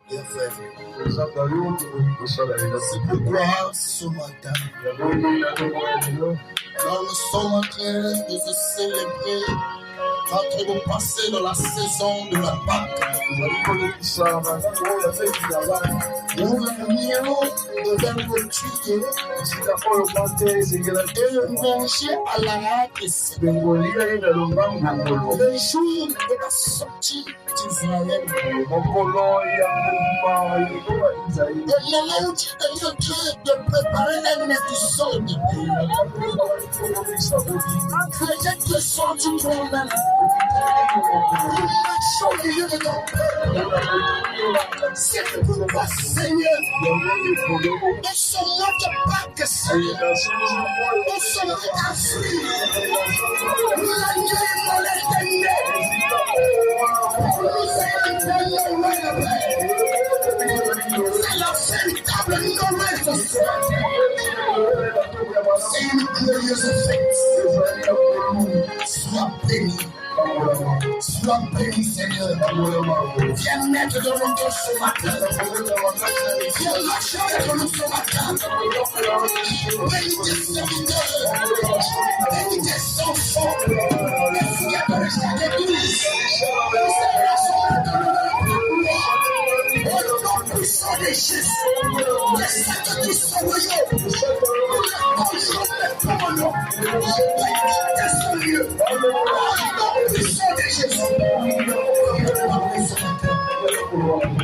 bien fait. C'est pourquoi ce matin, quand nous sommes en train de se célébrer, en train de passer dans la saison de la Pâque, nous venions devant le Dieu et manger à la hâte le jour de la sortie d'Israël. Au moment où Dieu est en train de préparer un épisode, peut-être que soit du problème. C'est pourquoi, Seigneur, nous sommes notre Pâque, Seigneur. Nous sommes affligés. Nous l'annuons l'éternel. C'est la véritable nouvelle de soi. C'est une glorieuse fête. Sois béni. Sois béni, Seigneur. Viens mettre de nos cœurs ce matin. Viens marcher avec nous ce matin. Bénis tes serviteurs. Bénis tes enfants. Merci à toi de chaque église. Au nom puissant de Jésus, laisse que nous soyons.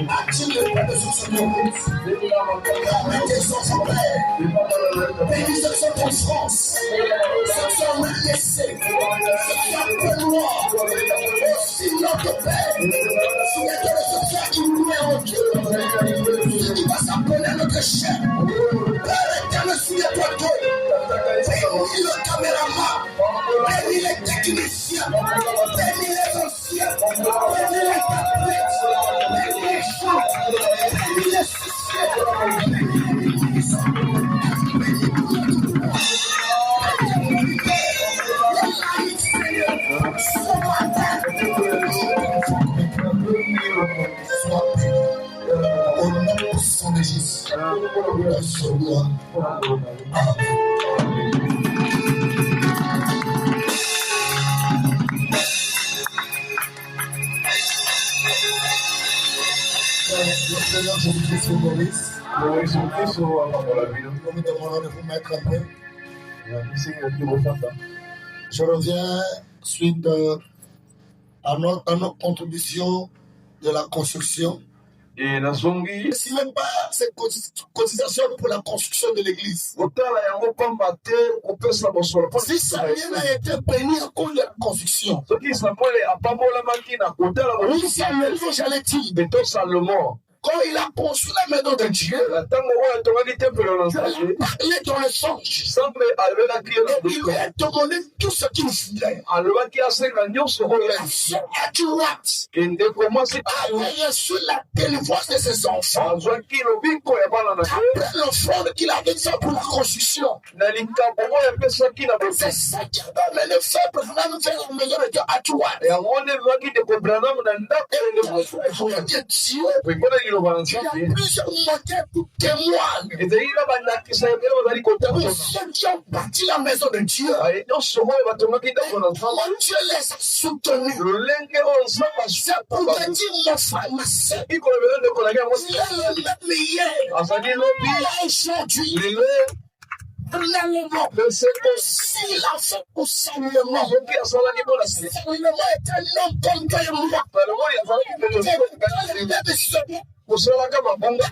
Attire le peuple sur ce nom. Permettez son Père. Bénissez ceux qui sont en France. Ceux qui sont laissés. Ceux qui ont peu noir. Aussi notre Père. Souviens-toi de ce frère qui nous met en Dieu. Ce qui va s'appeler notre chef. Père éternel, souviens-toi de toi. Bénis le caméraman. Bénis les techniciens. Bénis les anciens. Bénis les tablettes. Bénis les chants. Bénis les succès. Au nom puissant de Jésus, reçois. Amen. Seigneur, je vous prie sur Maurice. Nous vous demandons de vous mettre un peu. Je reviens suite à notre contribution de la construction. Et si même pas cette cotisation pour la construction de l'église. Si ça a été béni à cause de la construction. Oui, Samuel, j'allais-il. Quand il a construit la maison de Dieu, il a parlé dans le songe. Et il lui a demandé tout ce qu'il voulait. La droite a reçu la délivrance de ses enfants. Après l'offrande qu'il avait fait pour la construction. C'est ça qui a amené le faible Branham vers la maison de Dieu à droite. Et il faut dire Dieu. Il y a plusieurs modèles pour témoigner. Ceux qui ont bâti la maison de Dieu, comment Dieu les a soutenus. C'est pour te dire, mon frère, ma soeur, il est le même hier, aujourd'hui. Finalement, c'est aussi la fait pour saignement. Saignement est un homme comme toi et moi.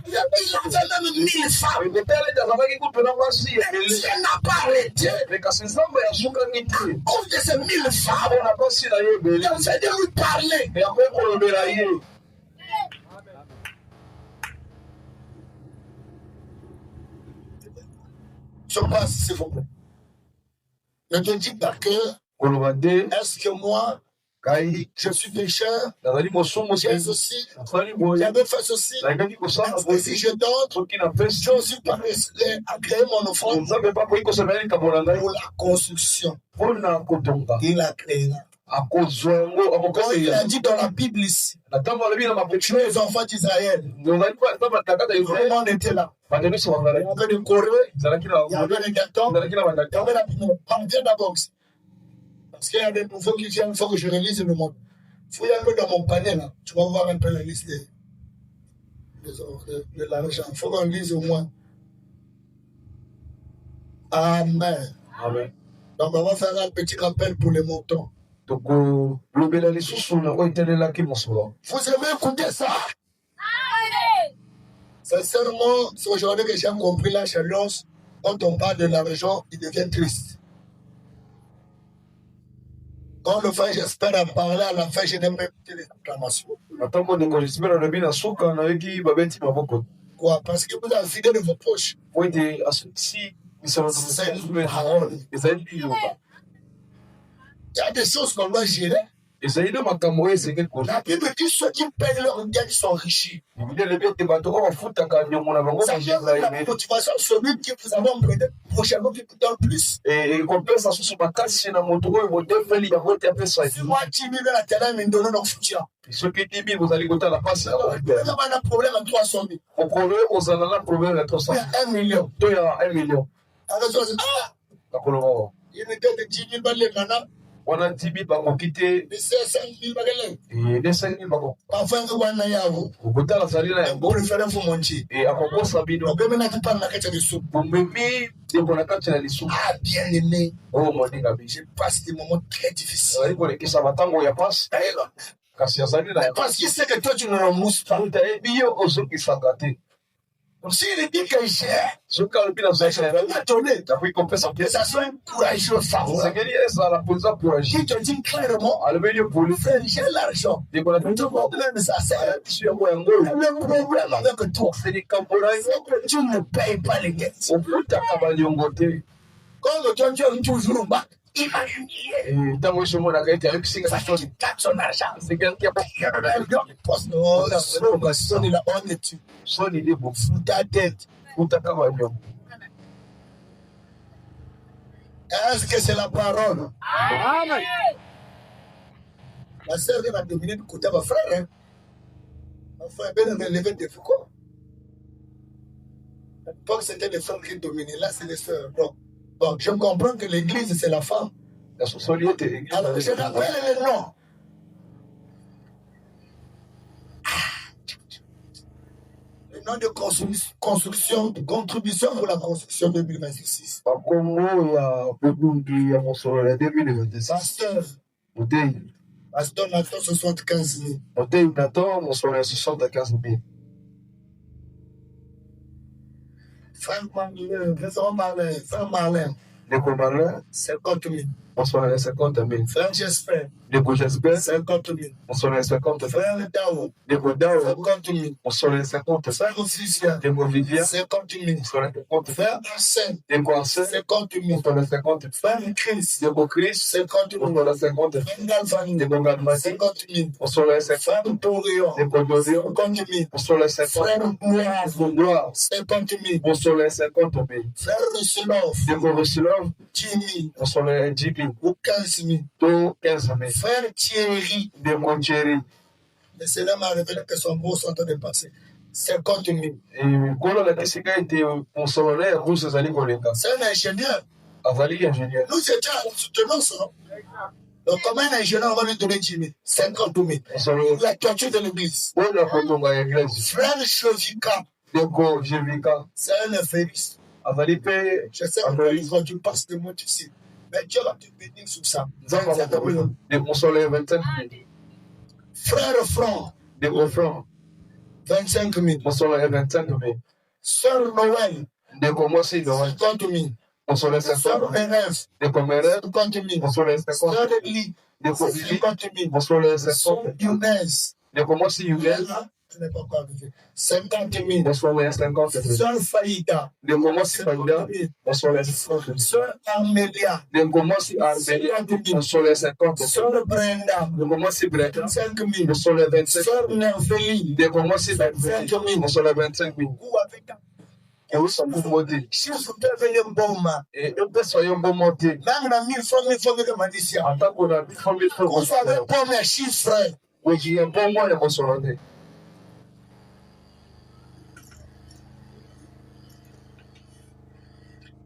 Il avait même 1000 femmes. Dieu n'a pas arrêté. À cause de ces 1000 femmes, il a fait de lui parler. Je passe, s'il vous plaît. Ne te dis pas que est-ce que moi, je suis pécheur, j'ai ceci, j'avais fait ceci, et si je donne, je aussi agréé mon offrande pour la construction. Il a créé. Quand il a dit dans la Bible ici, tuer les enfants d'Israël, tout le monde était là. Il y avait des Corées, il y avait des Gatons, il y avait la Bible. Viens d'abord ici. Parce qu'il y a des nouveaux qui viennent, il faut que je relise le monde. Fouille un peu dans mon panier là, tu vas voir un peu la liste de l'argent. Il faut qu'on lise au moins. Amen. Amen. Donc on va faire un petit rappel pour les montants. Donc, vous aimez écouter ça? Sincèrement, c'est aujourd'hui que j'ai compris la chaleur. Quand on parle de l'argent, il devient triste. Quand le frère j'espère en parler à la fin, je n'ai même plus les acclamations. Quoi? Parce que vous avez vidé de vos poches. C'est une parole. Il y a des choses qu'on doit gérer. La Bible dit ceux qui payent leur gain sont riches. Ça vient de la motivation, celui qui vous avez emprunté prochainement qui vous donne plus. Si moi, 10 000 à terrain, me donne dans le futur. Vous avez un problème à 300 000. Il y a 1 million. Il était de 10 000 balles maintenant. On a 10 000 bangos quitté. Et 5 000 balles. Et 5 000 bangos. Parfois, on a yavo. Au bout de la salle, là, on peut faire un faux montier. Et à propos, ça bide. On peut maintenant pas la carte de soupe. Pour m'aimer, dès qu'on a carte de soupe. Ah, bien aimé. Oh, mon dieu, j'ai passé des moments très difficiles. Que ça va tant qu'on y a pas. Parce qu'il sait que toi, tu ne remousses pas. Tu as bien aux autres qui sont gâtés. Donc, s'il dit que j'ai, ce cas le bilan c'est donné, t'as pris compétence que ça soit un courageux femme. C'est que ça la position courageux. Qui te dit clairement, à le milieu pour le faire, j'ai l'argent. Des qu'on a le problème, ça c'est sur moi en gros. Le problème avec toi, c'est des camporailles. C'est que tu ne payes pas les dettes. On peut t'accabaler en côté. Quand le temps tu as toujours bas. Imaginez. Dans le chemin, on a été avec 5 personnes qui tapent son argent. C'est quelqu'un qui a pas son il a honnête. Son il est beau. Ta tête. Pour t'accabaler. Est-ce que c'est la parole? Amen. La sœur vient à dominer du côté de ma frère. Ma frère est bien relevé de Foucault. À l'époque, c'était les frères qui dominaient. Là, c'est les sœurs. Donc, je comprends que l'église, c'est la femme. La société l'église. Alors, je rappelle le nom. Le nom de construction, de contribution pour la construction 2026. Pasteur. Pasteur Nathan, 75 000. Nathan, 75 000. Frère Marlin. Frère Marlin. 50 000. On soit les 50 000. Frère J'espère. J'espère. 50 000. On soit les 50 000. Frère Dao. 50 000. On soit les 50 000. Frère Vivian. 50 000. On soit les 50 000. Frère Arsène. 50 000. On soit les 50 000. Frère Chris. 50 000. On soit les 50 000. Frère Galvani. 50 000. On soit les 50 000. Frère Torion. 50 000. On soit les 50 000. Frère Gloire. 50 000. On soit les 50 000. Frère Russelov. 10 000. On soit les 10 000. Ou 15 000. 15 000. Frère Thierry. De mon Thierry. Le Seigneur m'a révélé que son beau sont en train de passer. 50 000. Et quand la Tessica était on s'en allait, vous c'est allé pour les gars. C'est un ingénieur. Avali ingénieur. Nous étions à la soutenance. Donc, comme un ingénieur, on va lui donner 10 000. 50 000. La toiture de l'église. Frère Chevika. C'est un infériste. Avali paye. Je sais que tu passes de moi ici. Mais Dieu va te bénir sur ça. On s'en allait 25 000. Frère Franc. Des gros francs. 25 000. On s'en allait 25 000. Sœur Noël. Des commencés Noël. 50 000. On s'en allait 50 000. Sœur Eref. Des commères. 50 000. On s'en allait 50 000. Sœur Eli. Des commères. 50 000. On s'en allait 50 000. Younes. Des commencés Younes. Je n'ai pas encore arrivé. 50 000. On s'en allait 50 000. Sœur Faïda. Des commencés Faïda. On s'en allait 50 000. Sœur Armélia. Des commencés Armélia. On s'en allait 50 000. Sœur Brenda. Des commencés Brenda. 25 000. On s'en allait 25 000. Sœur Nerveli. Des commencés 25 000. On s'en allait 25 000. Où avec ta eusa kumodi. chiffre devenu mboma. Et mpesa yo mboma te. Même na 1000 francs que malisia. Ata kona 1000 francs. Qu'on soit avec premier chiffre. Oji mboma ya mosolo te.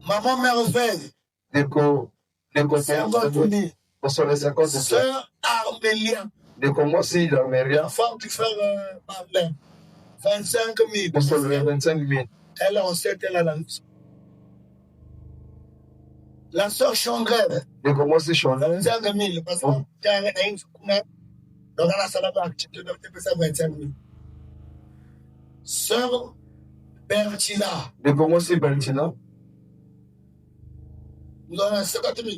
Maman merveille. Deko 50 000. Mosolo 50 000. Sœur Armélia. Deko mosi d'Armélia. L'enfant du frère Marlin. 25 000. Mosolo 25 000. Elle est enceinte, elle a la maison. La sœur Chandrelle. Deko mosi Chandrelle. 25 000. Parce que tu as une seconde. Donc, on a ça là-bas. Tu dois te faire 25 000. Sœur Bertina. Deko mosi Bertina. Nous avons 50 000.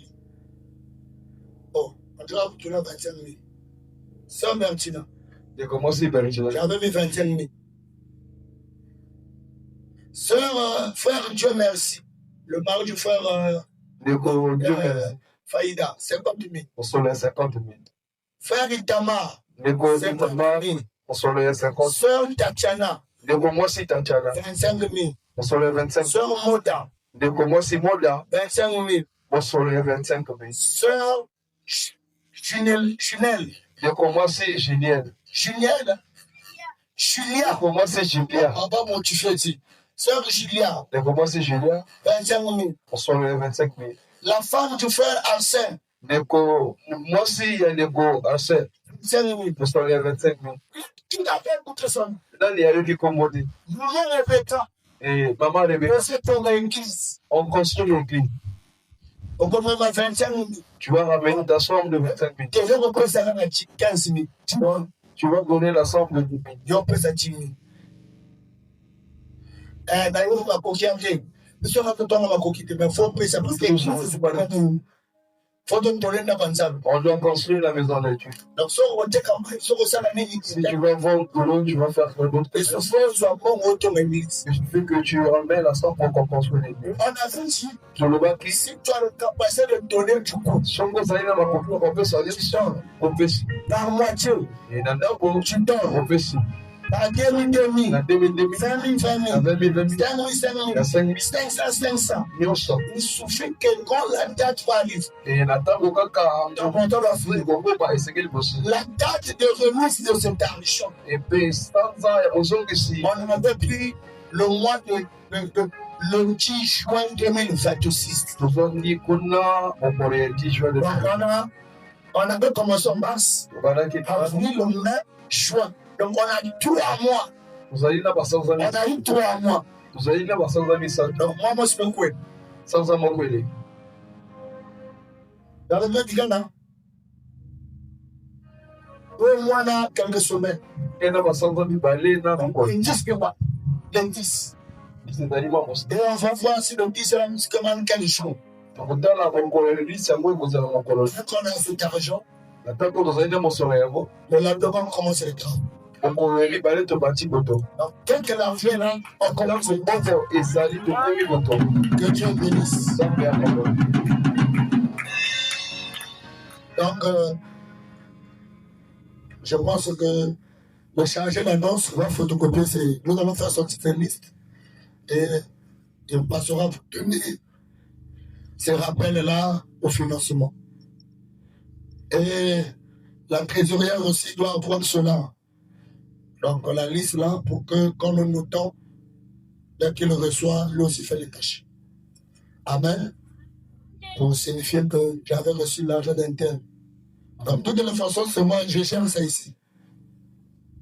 Oh, on doit vous donner 25 000. Sœur Bertina. Deko mosi Bertina. J'avais mis 25 000. Sœur, frère Dieu merci. Le mari du frère Deko Dieu merci. Faïda, 50 000. On soleil 50 000. Frère Itamar. Deko Itamar. On soleil 50 000. Sœur Tatiana. Deko mosi Tatiana. 25 000. On soleil 25 000. Sœur Moda. Deko mosi Moda. 25 000. On soleil 25 000. Sœur Chinel. Deko mosi Julienne. Julia. Deko mosi Julia. Papa, mon tu fais dit. Sœur Julia. Deko mosi Julia. 25 000. On soleil 25 000. La femme du frère Arsène. Deko mosi ya Deko Arsène. 25 000. On soleil 25 000. Tu n'as pas écouté ça. Là, il y a eu qui commandé. Maman Rebecca. Et maman Rebecca. On construit l'église. On peut même 25 000. Tu vas ramener ta somme de 25 000. Tu vas représenter 15 000. Tu vas donner la somme de 10 000. Tu vas représenter 10 000. D'ailleurs, on va coquiller. Monsieur, on va coquiller. Mais il faut payer parce que faut donner la banzale. On doit construire la maison de Dieu. Donc, si on va comme ça, si tu vas vendre de l'eau, tu vas faire un autre. Et ce soir, tu vas prendre autre église. Il suffit que tu remets la somme pour qu'on construise l'église. On a fait ici. Sur le bas, si tu as la capacité de donner du coup, si on peut s'en on peut. Par moitié. Et dans le coup, tu donnes. On peut si. Par 2 000, 20 000. 20 000, 5 000. 500. Il suffit que quand la date va arriver. Et la date de remise de cet argent. Et puis, on avait pris le mois le 10 juin 2026. On avait commencé en mars. Avril, le mai, juin. Donc on a eu 3 mois. On a eu 3 mois. Donc moi, je peux quoi? Sans amour, dans le Ghana. Au mois là, quelques semaines. Et on disent que quoi? L'indice. Et on va voir si le 10 c'est comment quel jour. On a cet argent. Le lendemain, on commence les travaux. Donc, dès que l'argent est là, on commence le travaux. Que Dieu bénisse. Donc, je pense que le chargé d'annonce va photocopier. Nous allons faire sortir cette liste. Et il passera pour donner ces rappels-là au financement. Et la trésorière aussi doit prendre cela. Donc, la liste là, pour que quand nous notons, dès qu'il le reçoit, lui aussi fait les cachets. Amen. Pour signifier que j'avais reçu l'argent d'interne. Donc, de toutes les façons, c'est moi, je cherche ça ici.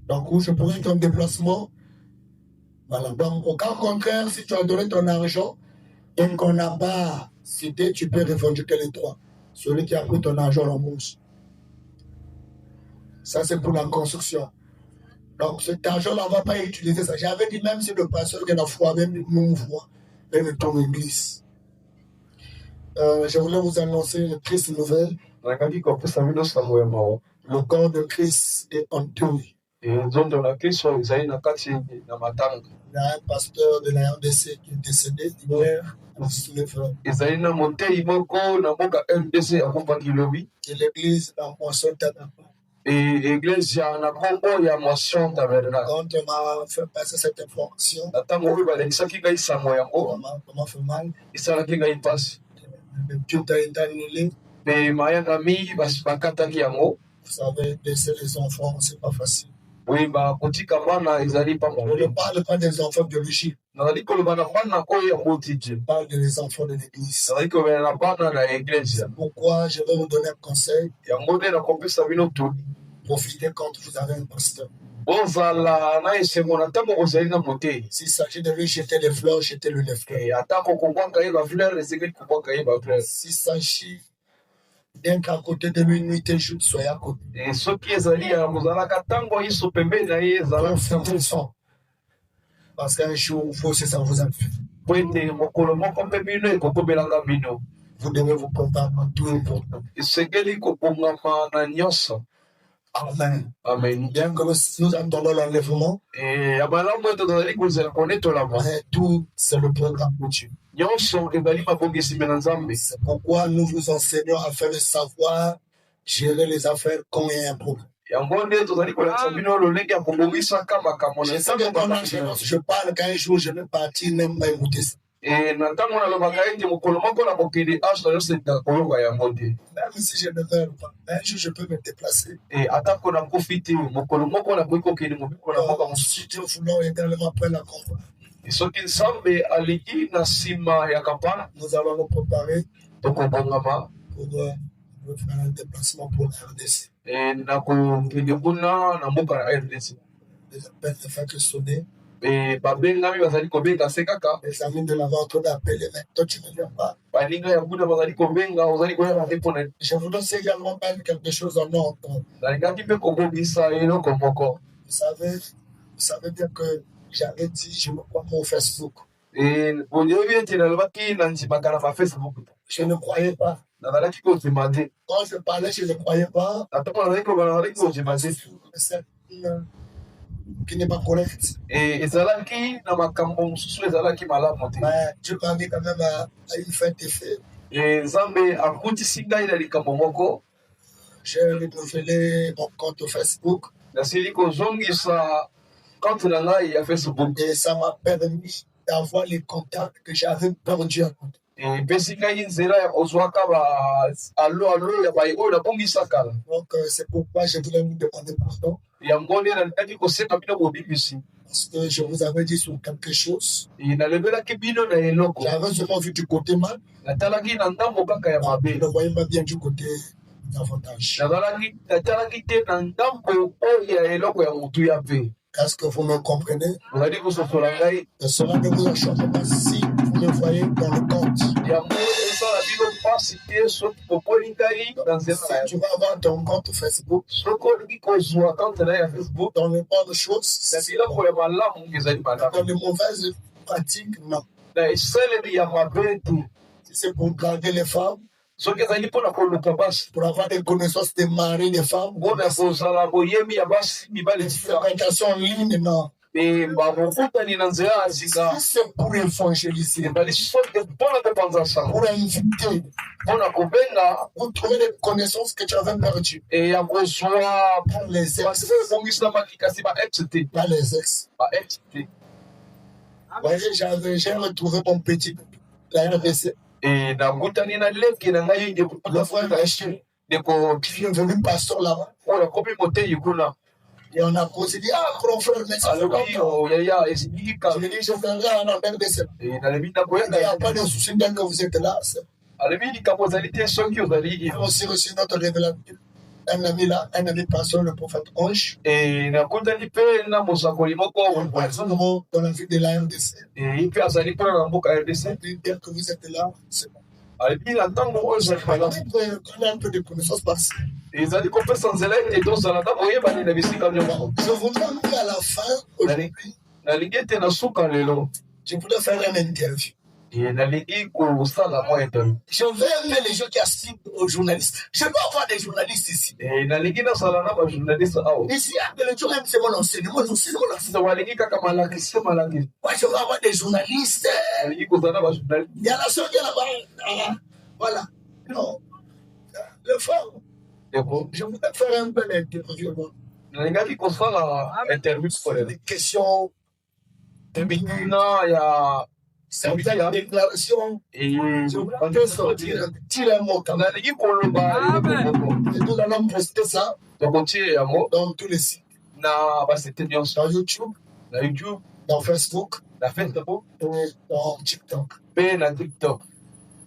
Donc, où je pourrais être en déplacement. Voilà. Donc, au cas contraire, si tu as donné ton argent et qu'on n'a pas cité, tu peux revendiquer les droits. Celui qui a pris ton argent en bourse. Ça, c'est pour la construction. Donc, cet argent-là, on ne va pas utiliser ça. J'avais dit même si le pasteur qui a la foi, même nous voit, même ton église. Je voulais vous annoncer une triste nouvelle. Le corps de Christ est enterré. Il y a un pasteur de la RDC qui est décédé hier à 19 heures. Et l'église en Moisson Tanapa. Et église na Congo ya motion tabernacle. Quand on m'a fait passer cette information, Natango oyo balekisaki ngai sango yango comment fait mal, esalaki ngai mpasi. tout a été annulé. Mpe mayangami bakataki yango. Vous savez, laisser les enfants, c'est pas facile. Oui, kotika bana ezali pa Je ne parle pas des enfants biologiques. nazali koloba na bana oyo ya botiti. Je parle des enfants de l'église. nazali koloba na bana na eglise. C'est pourquoi je vais vous donner un conseil. yango nde nakopesa bino toli. Profitez quand vous avez un pasteur. bozala na esengo na ntango kozali na motei. S'il s'agit de lui jeter des fleurs, jetez-lui les fleurs. atako kobwaka ye bafleur esengeli kobwaka ye bafleur. S'il s'agit d'être à côté de lui nuit et jour, soyez à côté. soki ezali ya kozalaka ntango yiso pembeni na ye ezala parce qu'un jour, vous aussi, ça vous a fait. po ete mokolo moko mpe bino ekokobelanga bino. Vous devez vous préparer en tout et pour tout. esengeli kobongama na nyonso. Amen. Amen. Bien que nous attendons l'enlèvement, ya malamu ete tozali kozela konetolama. tout, c'est le programme de Dieu. nyonso ezali mabongisimi na nzambe. C'est pourquoi nous vous enseignons afin de savoir gérer les affaires quand il y a un problème. yango nde tozali kolakisa bino lolenge ya kobongisaka makambo na Je sais que pendant que je parle qu'un jour je vais partir, même pas écouter ça. na ntango nalobaka ete mokolo moko na kokende age na nyonso koyoka yango te. Même si je ne veux pas, un jour je peux me déplacer. atako nakofi te mokolo moko nakoki kokende mobiko na mboka mosusu. Si Dieu voulant également après la campagne, soki nzambe aleki na nsima ya kampala nous allons nous préparer tokobongama pour faire un déplacement pour la RDC. na kokende kuna na mboka na RDC. Les appels ne font que sonner. babengami bazali kobenga se kaka. Les amis de la vente ont appelé, mais toi tu ne viens pas. baninga ya kuna bazali kobenga ozali koyeba te mpona. Je vous donne également même quelque chose en ordre. nalingaki mpe kobongisa eloko moko. Vous savez bien que j'avais dit, je me crois au Facebook. oyebi ete nalobaki na ndimaka na Facebook. Je ne croyais pas. nazalaki kozima te. Quand je parlais, je ne croyais pas. atako nazali koba nazalaki kozima te. C'est qui n'est pas correct. ezalaki na makambo mosusu ezalaki malamu te. Mais Dieu m'a mis quand même à une fête et fait. nzambe akutisi ngai na likambo moko. J'ai renouvelé mon compte Facebook. nasili kozongisa compte na ngai ya Facebook. Et ça m'a permis d'avoir les contacts que j'avais perdus à côté. epesi ngai nzela ya kozwaka alo ya baye oyo nabongisaka. Donc c'est pourquoi je voulais vous demander pardon. yango nde nalingaki kosenga bino bobimisi. Parce que je vous avais dit sur quelque chose. nalobelaki bino na eloko. J'avais seulement vu du côté mal. natalaki na ndambo kaka ya mabe. Je ne voyais pas bien du côté davantage. natalaki te na ndambo oyo ya eloko ya motu ya mpe. Est-ce que vous me comprenez? ozali kososola ngai. Et cela ne vous enchante pas si vous me voyez dans le compte. yango esala bino mpasi te soki poponi ngai na nzela Si tu vas avoir ton compte Facebook, soki olingi kozwa kante na ya Facebook dans les bonnes choses, na biloko ya malamu ezali malamu. dans les mauvaises pratiques, non. na esaleli ya mabe te. Si c'est pour garder les femmes, soki ezali mpona koluka basi pour avoir des connaissances des maris des femmes, mpona kozala boyemi ya basi mibale les fréquentations en ligne, non. mpe bakokutani na nzela ya sika. Si c'est pour évangéliser, ezali soki mpona kopanza sango pour inviter, mpona kobenga pour trouver des connaissances que tu avais perdues, ya kozwa par les ex, basi ebongisamaki kasi baex te. par les ex. baex te. Vous voyez, j'ai retrouvé mon petit, la RDC. nakutani na leki na ngai Le frère Rachel, ndeko qui est venu pasteur là-bas. oyo akomi motei kuna. Et on a causé, dit, ah, grand frère, mais ça fait alobi longtemps. yaya esilika. Je lui ai dit, je ferai un RDC. nalobi Il n'y a nakoyanga. pas de souci dès que vous êtes là. alobi likambo ezali te soki ozali. On a aussi reçu notre révélation. Un ami là, un ami pasteur, le prophète Ange. nakutani mpe na mosakoli moko Vraiment, dans la vie de la RDC. ye mpe azali mpona na mboka RDC. Et dès que vous êtes là, c'est bon. alobi na ntango oyo ezali malamu. On a un peu de connaissances par-ci. ezali kopesa nzela ete tozala na boyebani na bisika nyonso. Je voudrais dire à la fin, aujourd'hui, nalingi ete na suka lelo je voudrais faire une interview. nalingi kosala mwa interview. Je vais aimer les gens qui assistent aux journalistes. Je veux avoir des journalistes ici. nalingi nasala na bajournaliste awa. Ici, les gens aiment seulement l'enseignement, l'enseignement. balingi kaka malakisi malakisi. Moi, je veux avoir des journalistes. nalingi kozala na bajournaliste. Il y a la soeur qui est là-bas. Voilà. Non. Le fort. Je voudrais faire un bel interview. nalingaki kosala interview scolaire. Des questions. Na ya Certaines déclarations. Je voudrais sortir un petit mot quand même. nalingi koloba Et nous allons poster ça tokotie yango dans tous les sites. na basete nyonso Dans YouTube, na YouTube, dans Facebook na Facebook et dans TikTok. mpe na TikTok.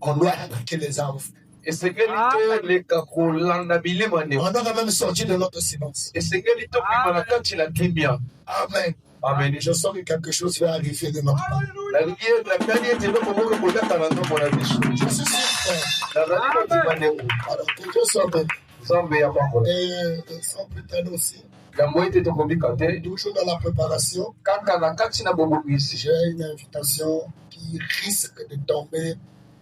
On doit attaquer les armes. esengeli toleka kolanda milema nde On doit quand même sortir de notre silence. esengeli tobima na kati na kimia. Amen. Amen. Je sens que quelque chose va arriver de notre part. nalingi nakani ete eloko moko ekolaka na ndombo na biso Je suis sûr. nazali kotima ndeko Alors que Dieu soit béni. nzambe ya pambola Et sans prétendre aussi, yango ete tokobika te toujours dans la préparation, kaka na kati na bobongisi. j'ai une invitation qui risque de tomber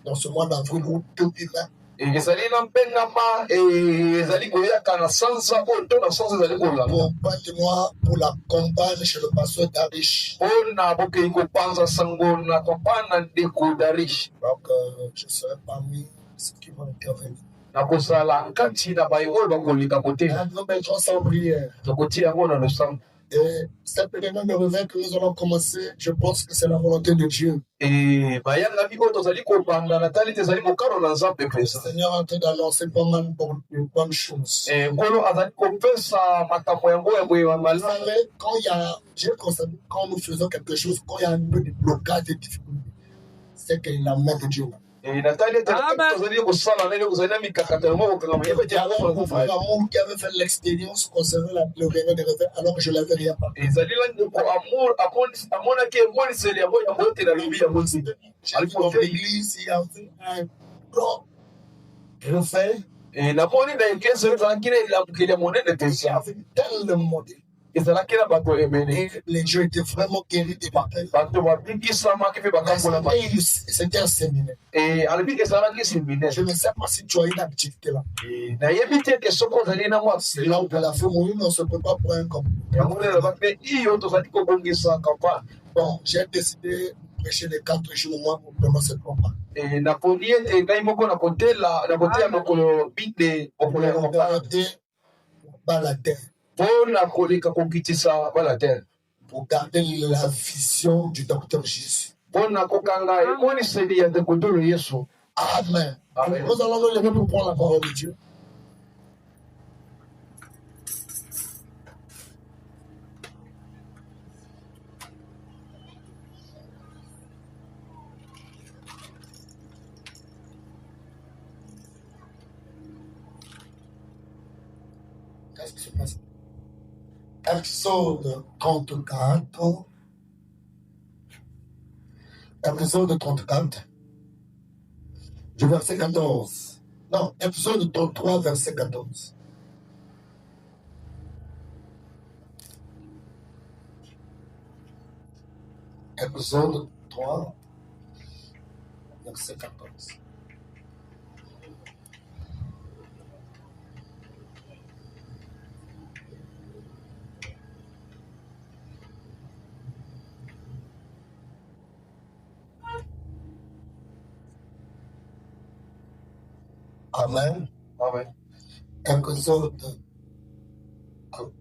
dans ce mois d'avril ou début mai. ezali na mpengama ezali koyaka na sanza oyo to na sanza ezali kolanda Pour battre-moi pour la campagne chez le pasteur Darish. mpona bokei kopanza sango na campagne na ndeko Darish. Donc, je serai parmi ceux qui vont intervenir. nakosala kati na baye oyo bakolika koteka Nous mettrons ça en prière. tokotia yango na losambo. Et cette période de réveil que nous allons commencer, je pense que c'est la volonté de Dieu. bayangami oyo tozali kobanda na tali te ezali mokano na nzambe Le mpenza. Seigneur est en train d'annoncer pas mal de bonnes choses. nkolo azali kopesa makambo yango ya boye ya Vous malamu. savez, j'ai constaté quand nous faisons quelque chose, quand il y a un peu de blocage, de difficulté, c'est que la main de Dieu. na tali ete tozali kosala ndenge kozali na mikakatano moko kokanga Il y avait un frère amour qui avait fait l'expérience concernant le réveil de réveil, alors que je n'avais rien pas. ezali la ndeko amour amonaki emoniseli yango yango ete nalobi yango nzima. J'ai vu dans l'église, il y avait un grand réveil. namoni na ekese ezalaki na elamukeli ya monene Il y mpenza avait tellement de... ezalaki na bato ebele Et les gens étaient vraiment guéris des batailles. bato babikisamaki mpe bakambola bato. C'était un séminaire. alobi ezalaki séminaire. Je ne sais pas si tu as une activité là. nayebi te ke soki ozali na mwa C'est là où tu as fait mourir, on ne se prépare pour un combat. yango nde naloba mpe iyo tozali kobongisa campagne. Bon, j'ai décidé de prêcher les 4 jours moi pour vraiment cette campagne. naponi ete ngai moko na koteya mokolo binde Pour les okolela campagne regarder par la terre. mpona koleka kokitisa bala terre Pour garder la vision du docteur Jésus. mpona kokanga emoniseli ya ndeko tolo yesu. Amen. Amen. Nous allons nous lever pour prendre la parole de Dieu. Qu'est-ce qui se passe? Exode 34. Exode 34. Du verset 14. Non, Exode 33, verset 14. Exode 3, verset 14. Amen. Amen. Exode.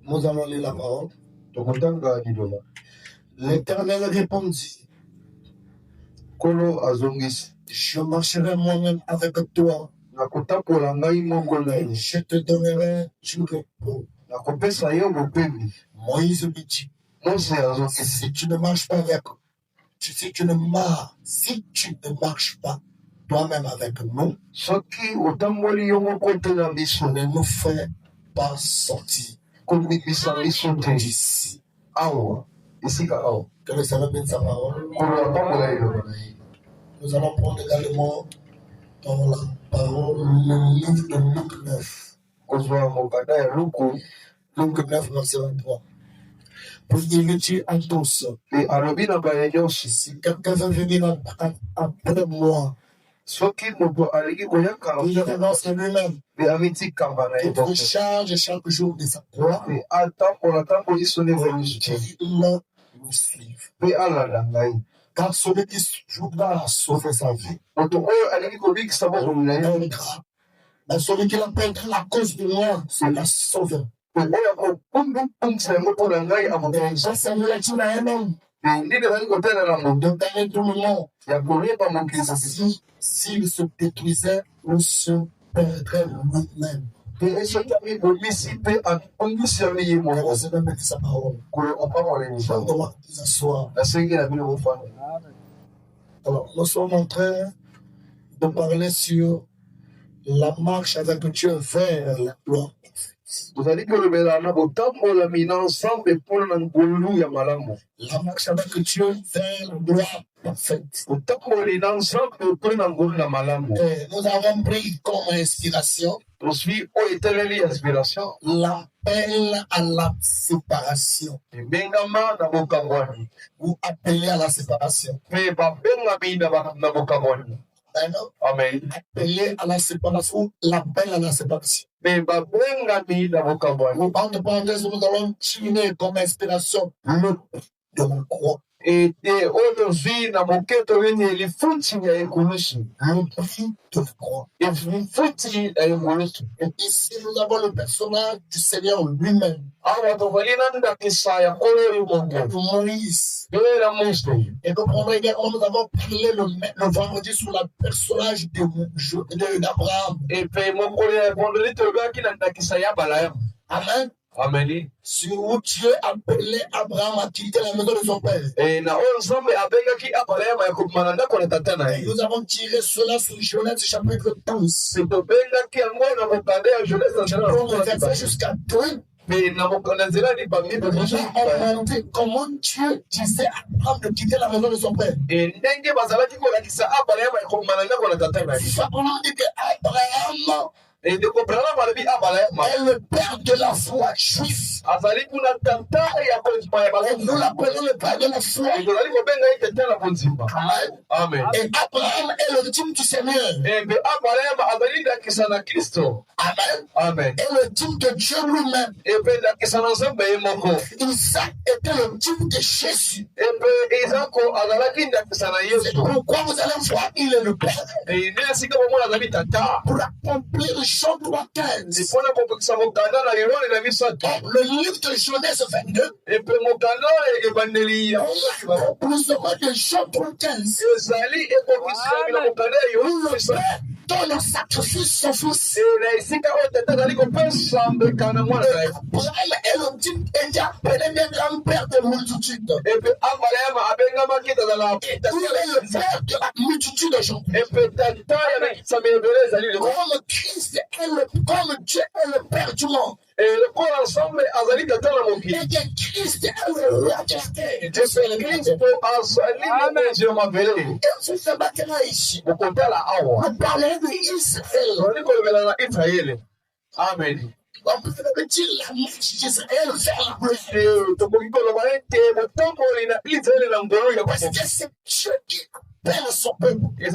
Nous allons lire la parole. tokotanga liloba. L'Éternel répondit, nkolo azongisi je marcherai moi-même avec toi nakotambola ngai moko na et ye je te donnerai du repos. nakopesa yo mopembi. Moïse me dit, mose azongisi si tu ne marches pas avec si tu ne marches pas toi-même avec nous, soki otamboli yo moko te na biso ne nous fais pas sortir komibisa biso te d'ici. awa esika awa. Que le Seigneur bénisse sa parole. nkolo atambola liloba na ye. Nous allons prendre également dans la parole le livre de Luc 9. kozwa mokanda ya luku Luc 9, verset 23. Puis il dit à tous, mpe alobi na baye nyonso si quelqu'un veut venir après moi, soki moto alingi koyaka il renonce lui-même, mpe amitikamba na ye il recharge chaque jour de sa croix, mpe atambola ntango isoneva miso qu'il nous suive. mpe alanda ngai. Car celui qui voudra sauver sa vie moto oyo alingi kobikisa bokomi na ye perdra. Mais celui qui l'appelle dans la cause de moi, c'est la sauve. Et ça, c'est le Dieu même. De donner tout le monde. S'il se détruisait, on se perdrait nous-mêmes. Et ce qui arrive au lycée, on se met mettre sa parole. On doit nous asseoir. Alors, nous sommes en train de parler sur la marche avec Dieu vers la gloire. La marche avec Dieu vers la gloire parfaite. Et nous avons pris comme inspiration l'appel à la séparation. Vous appelez à la séparation. Amen. Appelé à la séparation, l'appel à la séparation. Entre parenthèses, nous allons tirer comme inspiration le de la croix. Et aujourd'hui, dans mon cœur, il y a les fonds de la croix. Et ici, nous avons le personnage du Seigneur lui-même. Moïse. Et comprendrez également, nous avons parlé le vendredi sur le personnage d'Abraham. Amen. Amen. Sur où Dieu appelait Abraham à quitter la maison de son père. Et nous avons tiré cela sur Genèse chapitre 12. Jusqu'à 2. Mais comment Dieu disait à Abraham de quitter la maison de son père. Et Abraham dit que Abraham est le père de la foi juif. Nous l'appelons le père de la foi. Amen. Et Abraham est le dîme du Seigneur. Amen. Et le dîme de Dieu lui-même. Isaac était le dîme de Jésus. C'est pourquoi vous allez voir, il est le père. Pour accomplir Jean 3:15. Le livre de Genèse 22. Plus ou moins de Jean 3:15. Donne un sacrifice son fils. Abraham est le type était appelé le grand-père de multitude. Il est le père de la multitude de gens. Comme Christ est comme Dieu est le père du monde. Et le corps ensemble azali tata na moki. Et Christ est le roi de la terre. Et c'est ce matin ici. Vous parlez de Israël. Amen. On peut dire la marche d'Israël vers la gloire. Parce que c'est Dieu qui appelle son peuple. Et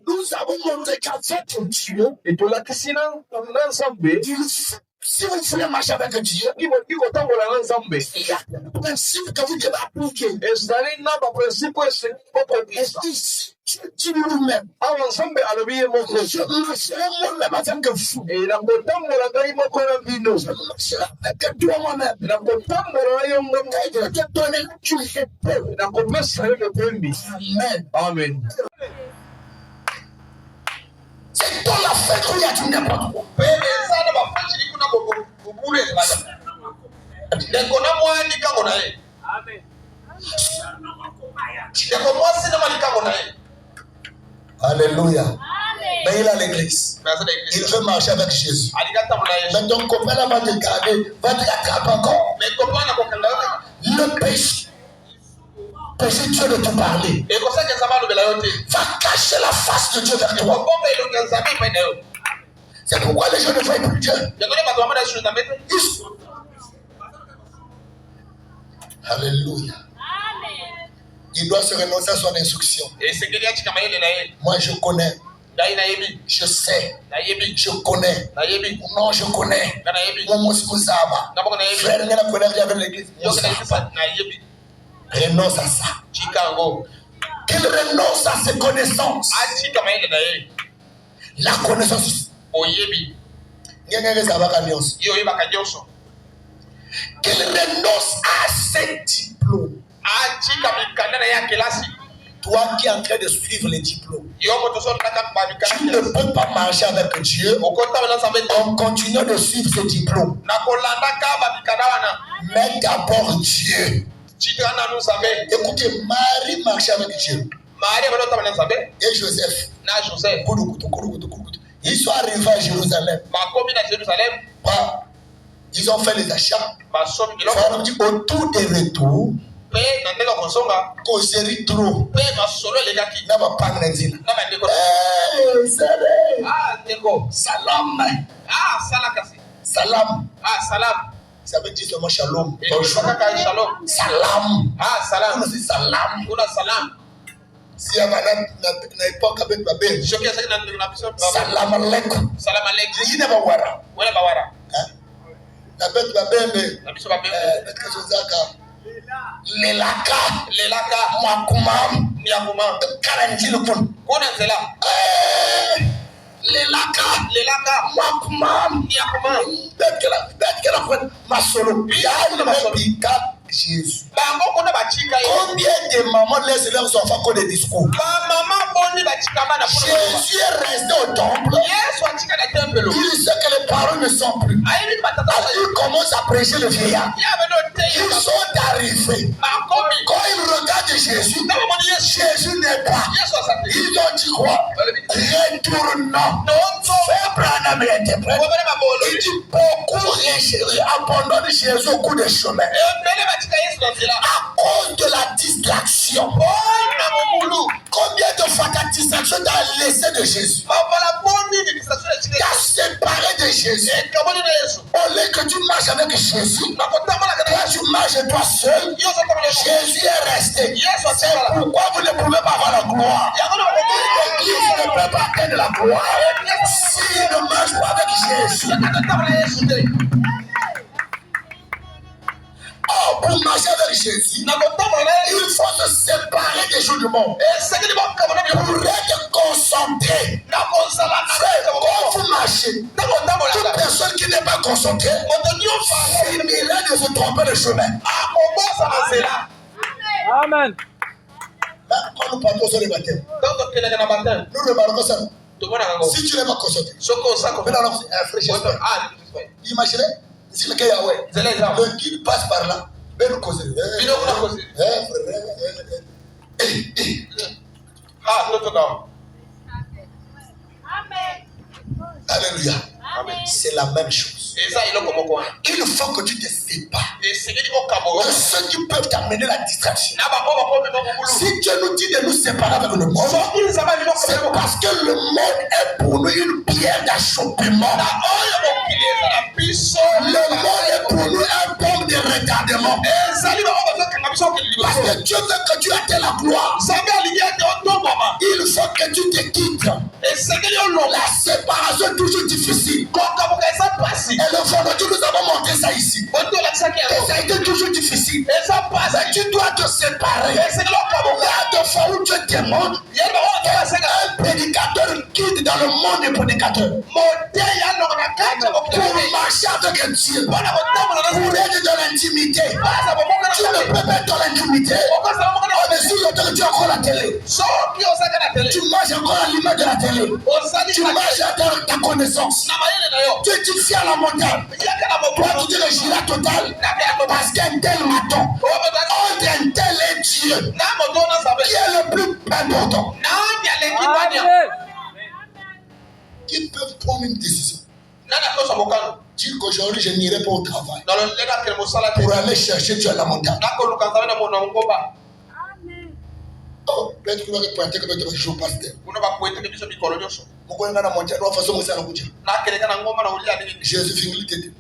nous avons montré qu'avec Dieu, si vous voulez marcher avec Dieu, il y a un principe que vous devez appliquer. Je dis lui-même. Je marcherai moi-même avec vous. Je marcherai avec toi moi-même. Je vais te donner la tuile. Amen. C'est dans la fête qu'il y a du n'importe quoi. Alléluia. Mais il a l'église. Il veut marcher avec Jésus. Mais ton copain là va te garder, va te rattraper encore. Le péché. Péché Dieu de te parler. Va cacher la face de Dieu vers toi. C'est pourquoi les gens ne voient plus Dieu. Alléluia. Il doit se renoncer à son instruction. Moi je connais. Je sais. Je connais. Non, je connais. Frère, il y a avec l'église. Renonce à ça. Qu'il renonce à ses connaissances. La connaissance. Oyebi. Qu'il renonce à ses diplômes. Toi qui es en train de suivre les diplômes, tu ne peux pas marcher avec Dieu en continuant de suivre ces diplômes. Mais d'abord Dieu. Écoutez, Marie marchait avec Dieu. Et Joseph. Ils sont arrivés à Jérusalem. Ils ont fait les achats. Autour des retours, causerie trop. Salam. Salam. Ça veut dire seulement shalom. Salam. Salam. Salam. Si à l'époque avec ma belle, salam alaikum. Salam alaikum. Il n'est pas wara. La bête ma belle, Lelaka, Mwakumam, Karanjilukun, Lelaka, Mwakumam, Bekela, Masolo, Jésus. Combien de mamans laissent leurs enfants comme des discours? Jésus est resté au temple. Il sait que les paroles ne sont plus. Alors il commence à prêcher le vieillard. Ils sont arrivés. Quand ils regardent Jésus, Jésus n'est pas. Ils ont dit quoi? Retournons. Frère Branham l'interprète. Il dit beaucoup abandonnent Jésus au cours des chemins. À cause de la distraction. Combien de fois ta distraction t'a laissé de Jésus? T'as séparé de Jésus. Au lieu que tu marches avec Jésus, toi tu marches toi seul. Jésus est resté. C'est pourquoi vous ne pouvez pas avoir la gloire. L'Église ne peut pas atteindre la gloire s'il ne marche pas avec Jésus. Oh, pour marcher avec Jésus, il faut se séparer des choses du monde. Pour être concentré. Frère, quand vous marchez, toute personne qui n'est pas concentrée finirait de se tromper de chemin. Amen. Quand nous partons sur le baptême, nous remarquons ça. Si tu n'es pas concentré, imaginez. Si le guide passe par là, nous causer. Alléluia. C'est la même chose. Il faut que tu te sépares de ceux qui peuvent t'amener la distraction. Si Dieu nous dit de nous séparer avec le monde, c'est parce que le monde est pour nous une pierre d'achoppement. Le monde est pour nous un pomme de retardement. Parce que Dieu veut que tu atteignes la gloire. Il faut que tu te quittes. La séparation est toujours difficile. Et le vendredi, nous avons montré ça ici. Et ça a été toujours difficile. Mais tu dois te séparer. Il y a des fois où Dieu te montre un prédicateur guide dans le monde des prédicateurs. Pour marcher avec Dieu. Pour être dans l'intimité. Tu ne peux pas être dans l'intimité. On est sûr que tu as encore la télé. Tu marches encore à l'image de la télé. Tu marches à ta connaissance. Tu édifies à la montagne. Toi, tu dis le girat total. Parce qu'un tel m'attend. Entre un tel et Dieu. Qui est le plus important? Qui peut prendre une décision? Dire qu'aujourd'hui je n'irai pas au travail. Pour aller chercher Dieu à la montagne. Oh, peut-être que vous avez pointé que vous jour pasteur. Jésus finit l'idée.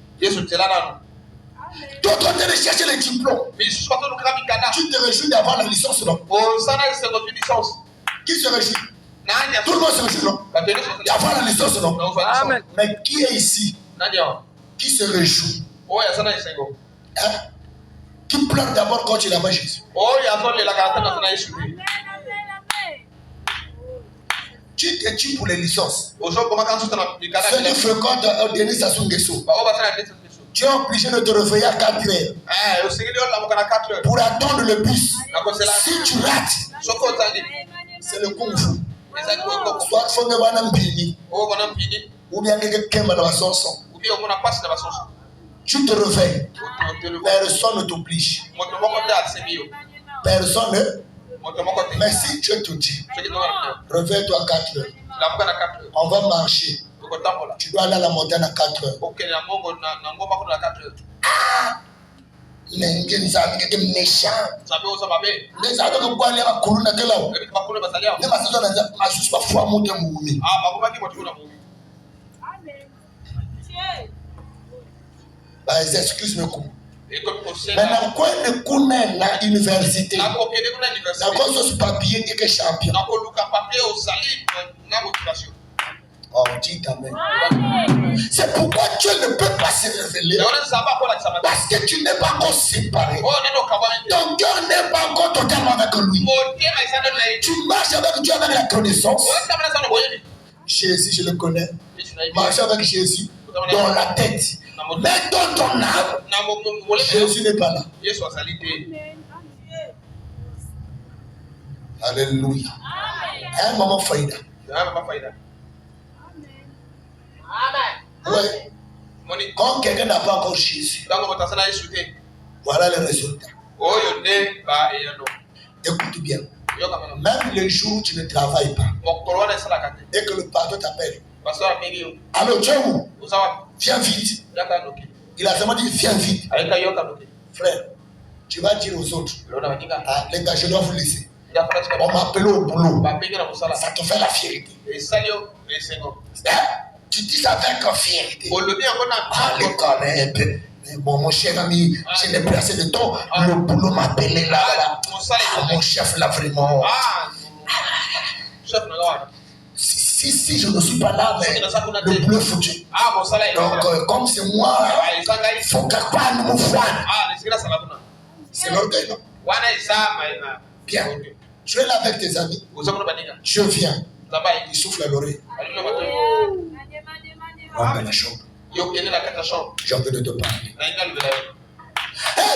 D'autres ont chercher les diplômes. Tu te réjouis d'avoir la licence, non? Qui se réjouit? Tout le monde se réjouit, non? D'avoir la licence, non? Amen. Mais qui est ici? Qui se réjouit? Hein? Qui pleure d'abord quand il a vu Jésus? Tu te tues pour les licences. Ceux qui fréquentent Denis Sassou Nguesso, tu es obligé de te réveiller à 4 heures pour attendre le bus. Si tu rates, c'est le kung fu. Soit tu fais un pini, ou bien quelqu'un dans la sauce. Tu te réveilles. Personne ne t'oblige. Personne ne. Mais si Dieu te dit, réveille-toi à 4 heures. On va marcher. Tu dois aller à la montagne à 4 heures. Ah! Mais il y a des méchants. Les gens qui boivent les coups de la gueule. Les maçons ne sont pas foi monter moumi. Excuse-moi. Maintenant, quand on connaît la université, d'accord, sur ce papier, il est champion. Oh, dis amen. C'est pourquoi Dieu ne peut pas se révéler. Parce que tu n'es pas encore séparé. Ton cœur n'est pas encore totalement avec lui. Tu marches avec Dieu avec la connaissance. Jésus, je le connais. Marche avec Jésus dans la tête. Mais dans ton âme, Jésus n'est pas là. Alléluia. Un moment faïda. Ouais. Quand quelqu'un n'a pas encore Jésus, voilà le résultat. Écoute bien. Même les jours où tu ne travailles pas, et que le patron t'appelle, allô, tu es où? Viens vite. Il a seulement dit viens vite. Frère, tu vas dire aux autres, les gars, je dois vous laisser. On m'a appelé au boulot. Ça te fait la fierté. Tu dis ça avec fierté. Mon cher ami, je n'ai plus assez de temps. Le boulot m'a appelé là. Mon chef là vraiment. Si je ne suis pas là, mais le boulot est foutu. Donc, comme c'est moi, il faut que pas nous me foine. C'est l'orgueil, non? Bien. Tu es là avec tes amis. Je viens. Il souffle à l'oreille. Rentre dans la chambre. J'ai envie de te parler.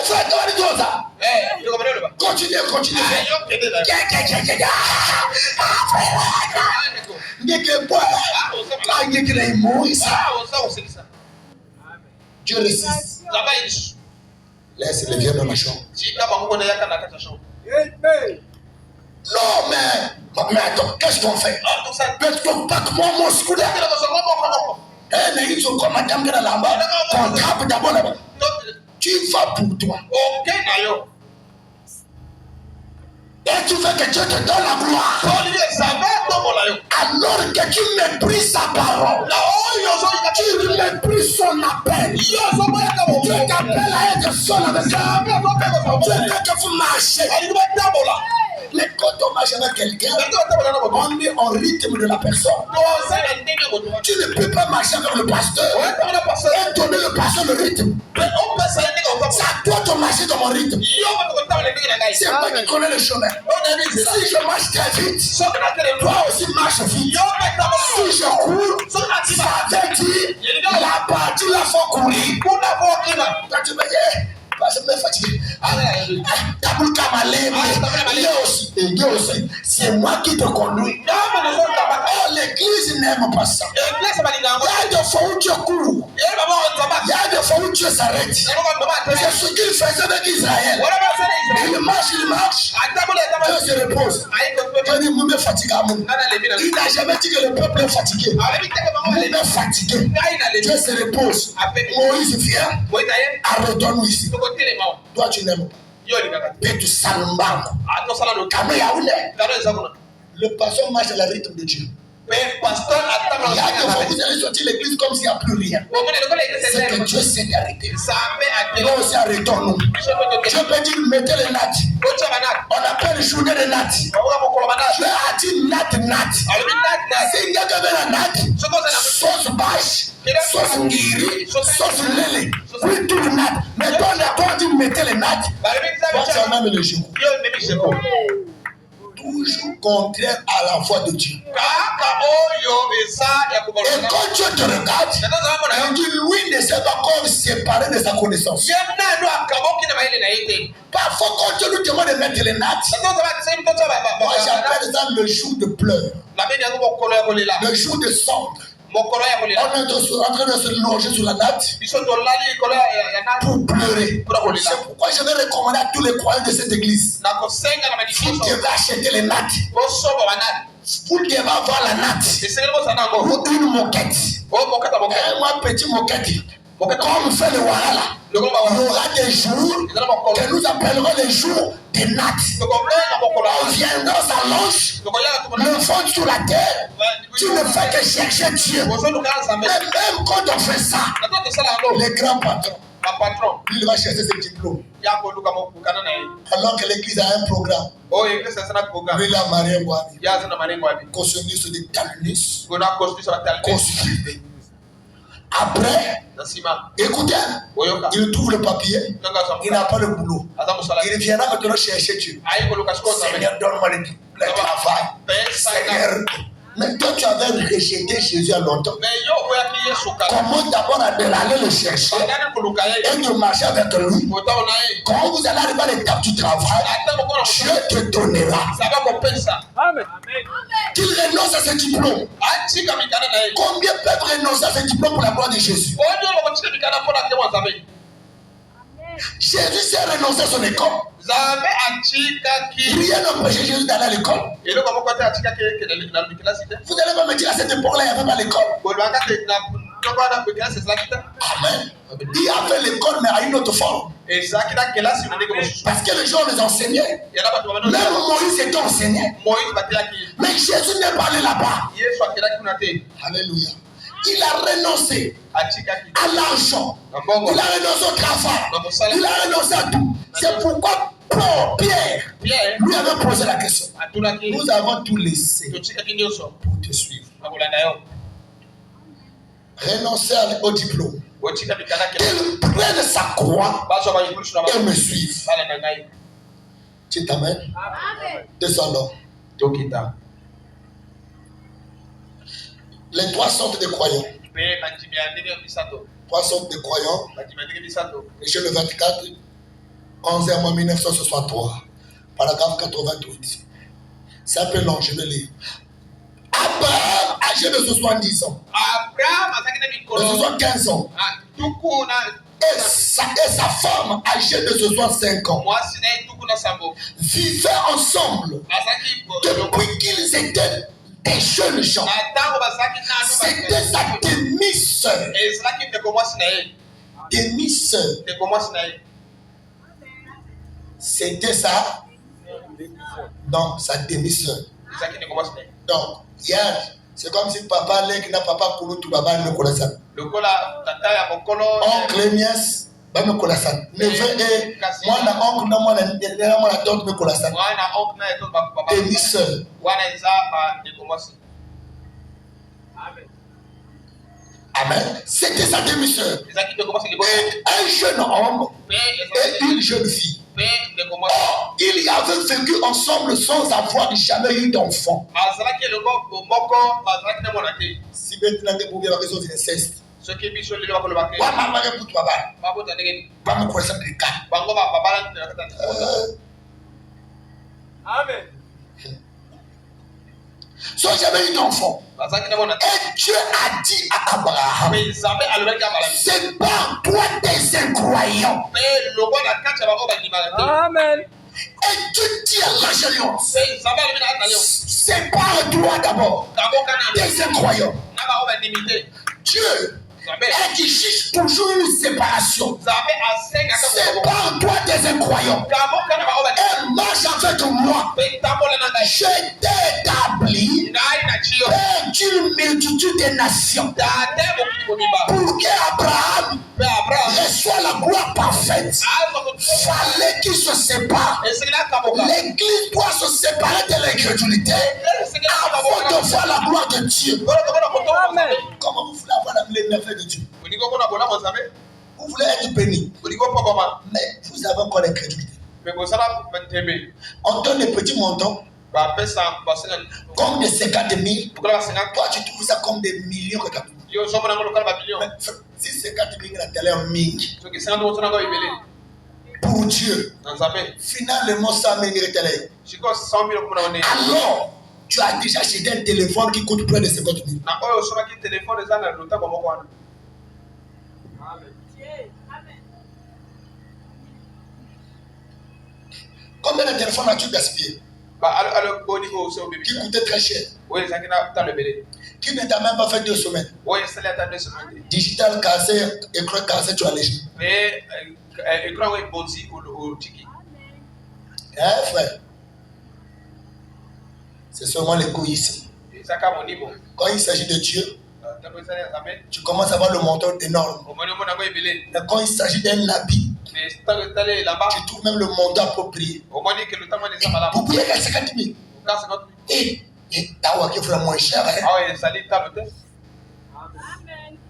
Fais toi ça. Continue. Dieu résiste. Laisse les vieux dans la chambre. Non, mais attends, qu'est-ce qu'on fait? Parce qu'on pas que moi, mon scooter. Mais ils sont comme madame de la lamba. Qu'on tape d'abord là-bas. Tu vas pour toi. Et tu veux que Dieu te donne la gloire. Alors que tu méprises sa parole. Tu méprises son appel. Dieu t'appelle à être seul avec toi. Dieu veut que vous marchez. Mais quand on marche avec quelqu'un, on est en rythme de la personne. Tu ne peux pas marcher avec le pasteur et donner le pasteur le rythme. C'est à toi de marcher dans mon rythme. C'est moi qui connais le chemin. Si je marche très vite, toi aussi marche vite. Si je cours, ça veut dire la partie la faut courir. Quand tu me dis, je me fatigué. C'est moi qui te conduis. L'église n'aime pas ça. Il y a des fois où tu cours. Il y a des fois où tu s'arrêtes. C'est ce qu'il faisait avec Israël. Il marche. Dieu se repose. Dieu est fatigué. Il n'a jamais dit que le peuple est fatigué. Il est fatigué. Dieu se repose. Moïse vient. Arrête-nous ici. Toi tu n'aimes pas. Et tu salambango. Le pasteur marche à la rythme de Dieu. Il y a des fois vous allez sortir l'église comme s'il n'y a plus rien. C'est que Dieu s'est arrêté. Nous aussi arrêtons-nous. Dieu peut dire mettez les nattes. On appelle journée de nattes. Dieu a dit natte. C'est il y a que la natte. Sauce bâche, sauce ngiri, sauce lélé. Oui, tout le natte. Mais toi, on dit mettez les nattes. Toi, tu as même le jour. toujours contraire à la voix de Dieu. Et quand Dieu te regarde, il dit lui ne s'est pas encore séparé de sa connaissance. Parfois, quand Dieu nous demande de mettre les nattes, moi j'appelle ça le jour de pleurs, le jour de cendre. On est en train de se loger sur la natte pour pleurer. C'est pourquoi je vais recommander à tous les croyants de cette église. Vous devez acheter les nattes. Vous devez avoir la natte. Ou une moquette. Un petit moquette. Comme fait le Walala. Il y aura des jours que nous appellerons les jours des nattes. On viendra s'allonge, le fond sur la terre. Tu ne fais que chercher Dieu. Mais même quand on fait ça, les grands patrons, lui, il va chercher ses diplômes. Alors que l'église a un programme. Lui, il a marié Wami. Constitué des talmunistes. Constitué. Après, écoutez, il trouve le papier, il n'a pas le boulot. Il viendra maintenant chercher Dieu. Seigneur, donne-moi le travail. Seigneur, mais toi tu avais rejeté Jésus il y a longtemps. Comment d'abord d'aller le chercher et de marcher avec lui? Quand vous allez arriver à l'étape du travail, Dieu te donnera. Amen. Qu'il renonce à ce diplôme. Combien peuvent renoncer à ce diplôme pour la gloire de Jésus? Jésus s'est renoncé à son école. Rien n'empêchait Jésus d'aller à l'école. Vous n'allez pas me dire à cette époque-là, il n'y avait pas l'école. Amen. Il y avait l'école, mais à une autre forme. Parce que les gens les enseignaient. Même Moïse était enseigné. Mais Jésus n'est pas allé là-bas. Alléluia. Il a renoncé à l'argent. Il a renoncé au travail. Il a renoncé à tout. C'est pourquoi Paul, Pierre, lui avait posé la question. Nous avons tout laissé pour te suivre. Renoncer au diplôme. Qu'il prenne sa croix et me suive. Tu t'amènes? Descendons. Les trois sortes de croyants. Trois sortes de croyants. Michel le 24, 11 mai 1963, paragraphe 88. C'est un peu long, je vais lire. Abraham, âgé de 70 ans, de 75 ans, et sa femme, âgée de 65 ans, vivaient ensemble depuis qu'ils étaient des jeunes gens. C'était sa demi-sœur. Demi-sœur. C'était ça? Non, sa demi-sœur. Donc, hier, c'est comme si papa n'a papa koulou tout baba ne connaît ça. Oncle nièce, ba me connaît ça. Neveu et moi la oncle na moi la tante me connaît ça. Demi-sœur. Amen. C'était sa demi-sœur. Et un jeune homme et une jeune fille. Or, ils avaient vécu ensemble sans avoir jamais eu d'enfant. Si maintenant vous pouvez avoir des incestes. Pas me connaissant de cas. Amen. Sans jamais eu d'enfant. Et Dieu a dit à Abraham, c'est pas toi des incroyants. Amen. Et Dieu dit à l'Angélus, sépare-toi d'abord des incroyants. Dieu et qui cherche toujours une séparation. Sépare-toi des incroyants et marche avec moi. Je t'ai établi d'une multitude de nations pour qu'Abraham reçoit la gloire parfaite. Fallait qu'il se sépare. L'église doit se séparer de l'incrédulité avant de voir la gloire de Dieu. Amen. Comment vous voulez avoir les merveilles de Dieu? Vous voulez être béni, mais vous avez encore l'incrédulité. On donne les petits montants Comme des 50 000. Toi, tu trouves ça comme des millions. Si 50 000 la télé en mingi. Pour Dieu. Finalement, ça m'a été télé. Alors, tu as déjà acheté un téléphone qui coûte près de 50 000. Combien de téléphones as-tu gaspillé? Qui coûtait très cher. Qui ne t'a même pas fait 2 semaines. Digital cassé, écran cassé, tu as léché. Hein, frère? C'est seulement l'égoïsme. Quand il s'agit de Dieu, tu commences à avoir le montant énorme. Mais quand il s'agit d'un habit, tu trouves même le montant approprié. Vous pouvez gagner 50 000. Et t'as qui fait moins cher.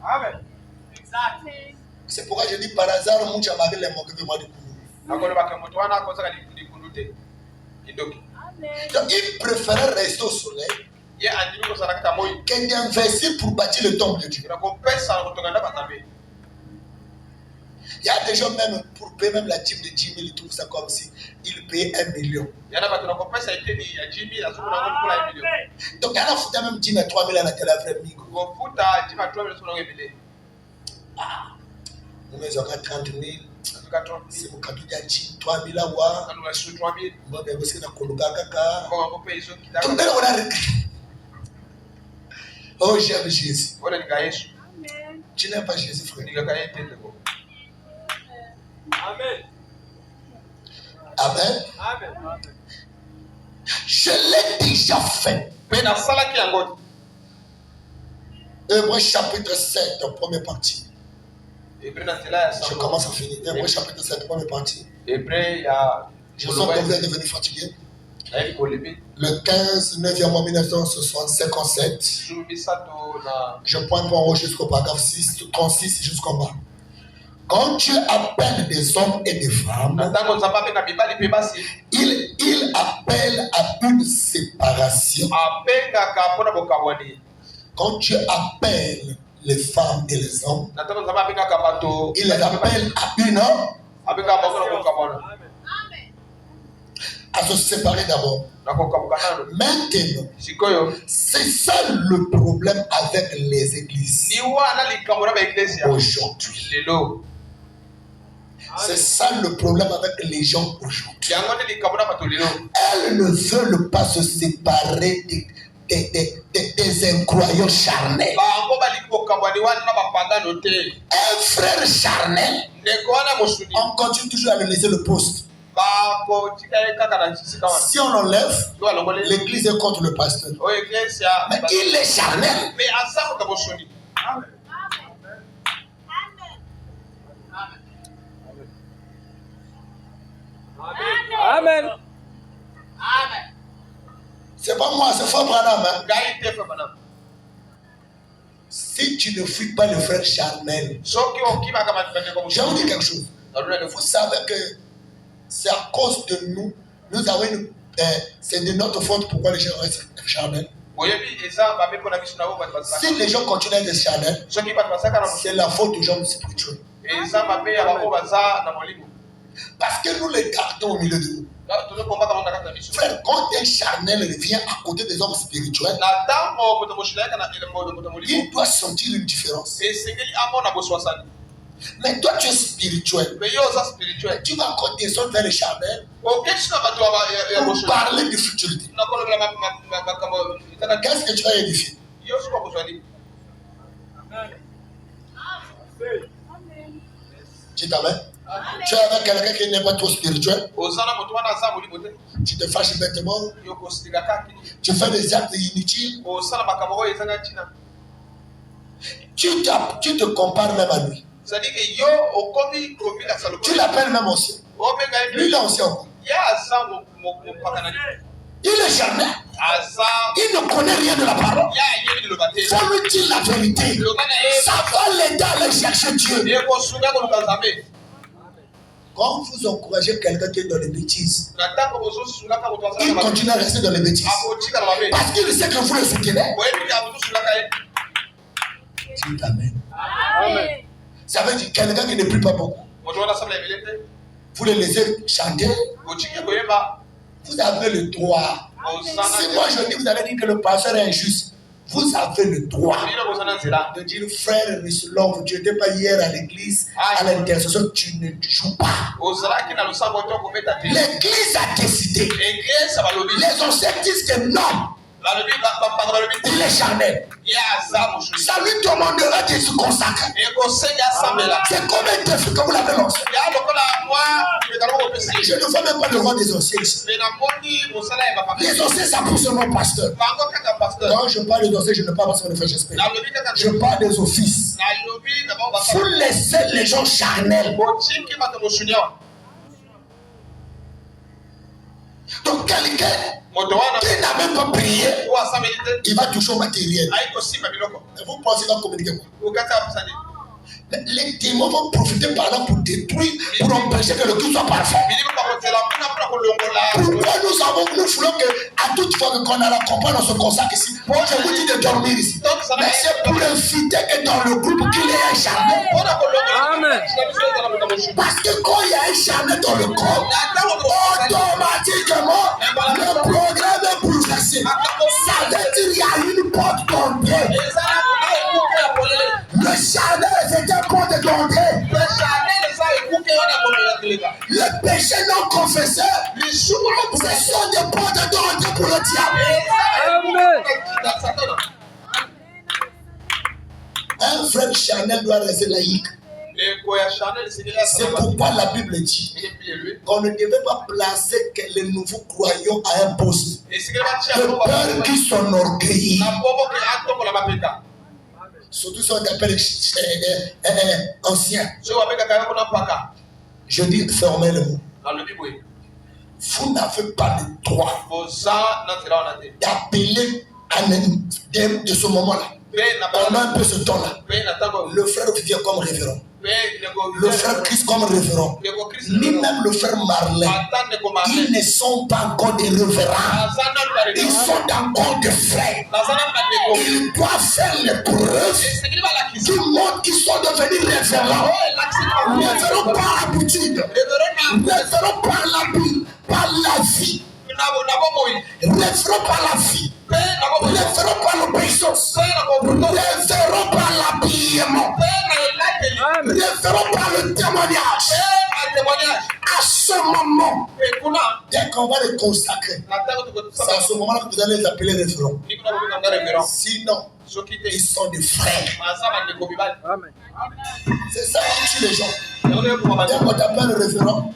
Amen. C'est pourquoi je dis par hasard, mon chamari les mots que moi de donc il préférait rester au soleil qu'un d'investir pour bâtir le temple de Dieu. Il y a des gens même pour payer même la dîme de 10 000, ils trouvent ça comme si ils payaient 1 million. Donc il y en a foutu même 10 000 à 3 000 à la télé après migo. Nous avons 30 000. C'est mon cadeau d'Achi, 3 000 à voir. Moi, je suis dans Kolokaka. Oh, j'aime Jésus. Tu n'aimes pas Jésus, frère. Amen. Amen. Amen. Je l'ai déjà fait. Hébreux chapitre 7, première partie. Je commence à finir. Hébreux chapitre 7, première partie. Je sens que vous êtes devenu fatigué. Le 15, 9e mois 1957. Je pointe mon haut jusqu'au paragraphe 6, 36 jusqu'en bas. Quand Dieu appelle des hommes et des femmes, il appelle à une séparation. Quand Dieu appelle les femmes et les hommes, il les appelle à une à se séparer d'abord. Maintenant, c'est ça le problème avec les églises aujourd'hui. C'est ça le problème avec les gens aujourd'hui. Elles ne veulent pas se séparer des incroyants charnels. Un frère charnel, on continue toujours à le laisser le poste. Si on l'enlève, l'église est contre le pasteur. Mais il est charnel. Amen. C'est pas moi, c'est Frère Branham. Si tu ne fuis pas le frère charnel, je vais vous dire quelque chose. Vous savez que c'est à cause de nous, nous avons c'est de notre faute pourquoi les gens restent charnels. Si les gens continuent à être charnels, c'est la faute aux gens spirituels. Parce que nous les gardons au milieu de nous. Frère, quand un charnel vient à côté des hommes spirituels, il doit sentir une différence. Mais toi, tu es spirituel. Tu vas encore descendre vers les charnels pour parler de futilité. Qu'est-ce que tu vas édifier? Tu t'amènes? Tu es avec quelqu'un qui n'est pas trop spirituel. Tu te fâches bêtement. Tu fais des actes inutiles. Tu te compares même à lui. Tu l'appelles même ancien. Lui, il est ancien encore. Il est charnel. Il ne connaît rien de la parole. Il faut lui dire la vérité. Ça va l'aider à aller chercher Dieu. Quand vous encouragez quelqu'un qui est dans les bêtises, il continue à rester dans les bêtises. Parce qu'il sait que vous le soutenez. Dites Amen. Ça veut dire quelqu'un qui ne prie pas beaucoup. Vous le laissez chanter. Vous avez le droit. Si moi je dis, vous allez dire que le pasteur est injuste. Vous avez le droit de dire, frère, Risselon, tu n'étais pas hier à l'église, à l'intercession, tu ne joues pas. L'église a décidé. Les anciens disent que non. Il est charnel. Ça lui demandera de se consacrer. C'est combien de fois que vous l'avez lancé? Je ne vois même pas le roi des anciens ici. Les anciens, ça pour seulement pasteur. Quand je parle des anciens, je ne parle pas sur le frère j'espère. Je parle des offices. Vous laissez les gens charnels. Donc quelqu'un qui n'a même pas prié, il va toucher au matériel. Et vous pensez qu'on communique quoi? Les démons vont profiter par là pour détruire, pour empêcher que le culte soit parfait. Pourquoi nous voulons qu'à toute fois qu'on a la campagne, on se consacre ici. Je vous dis de dormir ici. Mais c'est pour éviter que dans le groupe qu'il y ait un charnel. Parce que quand il y a un charnel dans le corps, automatiquement, le programme est bouleversé. Ça veut dire qu'il y a une porte d'entrée. Le charnel, c'est un porte d'entrée. Le péché non confessé, ce sont des portes d'entrée pour le diable. Un frère charnel doit rester laïque. C'est pourquoi la Bible dit qu'on ne devait pas placer les nouveaux croyants à un poste de peur qu'ils s'enorgueillissent. Surtout si on appelle ancien. Je dis fermez le mot. Vous n'avez pas le droit d'appeler de ce moment-là. Pendant un peu ce temps-là, le frère vient comme révérend. Le frère Christ comme révérend. Ni même le frère Marley. Ils ne sont pas encore des révérends. Ils sont encore des frères. Ils doivent faire les preuves qui montrent qu'ils sont devenus révérends. Révérends par l'habitude. Révérends par la vie. Révérends par la vie. Révérends par l'obéissance. Révérends par l'habillement. Révérends par le témoignage. À ce moment, dès qu'on va les consacrer, c'est à ce moment-là que vous allez les appeler révérends. Sinon, ils sont des frères. C'est ça qui tue les gens. Dès qu'on t'appelle révérend,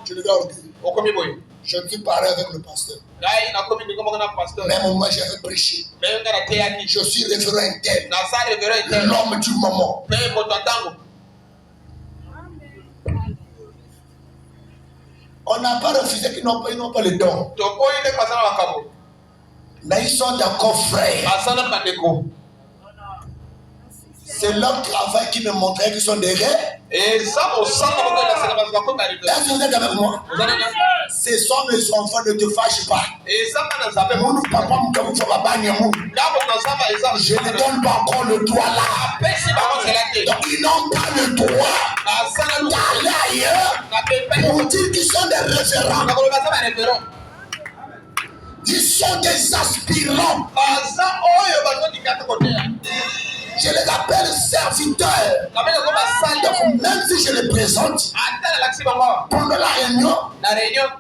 tu le dois orgueillir. Je suis parlé avec le pasteur. Même moi, j'avais prêché. Je suis révérend interne. L'homme du moment. On n'a pas refusé qu'ils n'ont pas le don. Mais ils sont d'accord frères. C'est leur travail qui me montrait qu'ils sont des rêves. Et ça, est-ce que vous êtes avec moi? Ce sont mes enfants, ne te fâche pas. Je ne donne pas encore le droit là. Donc ils n'ont pas le droit d'aller ailleurs pour dire qu'ils sont des référents. Ils sont des aspirants. Je les appelle serviteurs. Donc, même si je les présente pendant la réunion,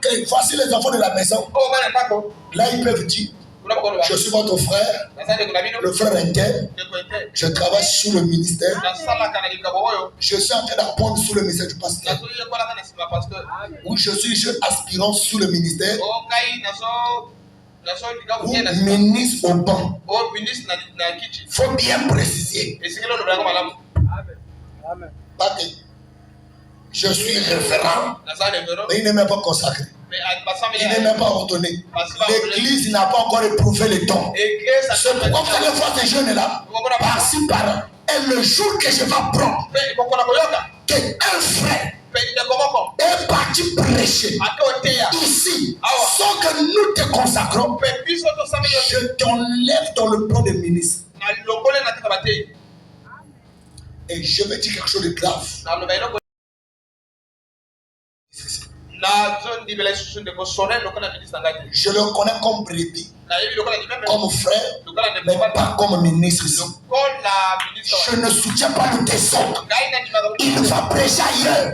que voici les enfants de la maison, là ils peuvent dire, je suis votre frère, le frère interne, je travaille sous le ministère, je suis en train d'apprendre sous le ministère du pasteur, ou je suis jeune aspirant sous le ministère, ou ministre au banc. Il faut bien préciser. Pas que je suis référent, mais il n'est même pas consacré. Il n'est même pas ordonné. L'église n'a pas encore éprouvé les dons. C'est pourquoi vous allez voir ces jeunes-là, par-ci par-là. Et le jour que je vais prendre, qu'un frère est parti prêcher ici, sans que nous te consacrons, je t'enlève dans le plan des ministres. Et je vais dire quelque chose de grave. Je le connais comme brebis, comme frère, mais pas comme ministre ici. Je ne soutiens pas le désordre. Il va prêcher ailleurs.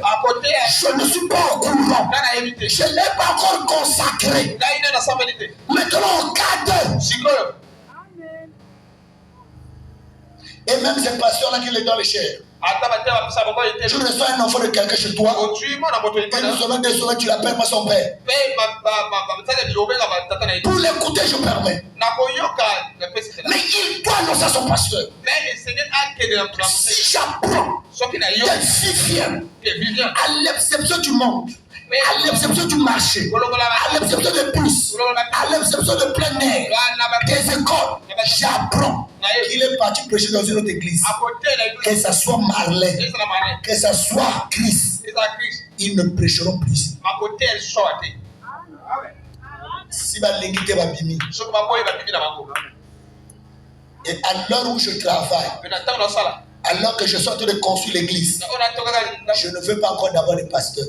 Je ne suis pas au courant. Je ne l'ai pas encore consacré. Maintenant, on cadre. Et même ces pasteurs-là qui les donnent les chairs. Tu reçois un enfant de quelqu'un chez toi. Et nous sommes désolés, tu l'appelles pas son père. Pour l'écouter, je permets. Mais il doit annoncer à son pasteur. Si j'apprends des filles à l'exception du monde, à l'exception du marché, à l'exception des bus, à l'exception de plein air, des écoles, j'apprends qu'il est parti prêcher dans une autre église. Que ce soit Marley, que ce soit Chris, ils ne prêcheront plus. Si ma l'église va bimi. Et à l'heure où je travaille, alors que je suis en train de construire l'église, je ne veux pas encore d'abord des pasteurs.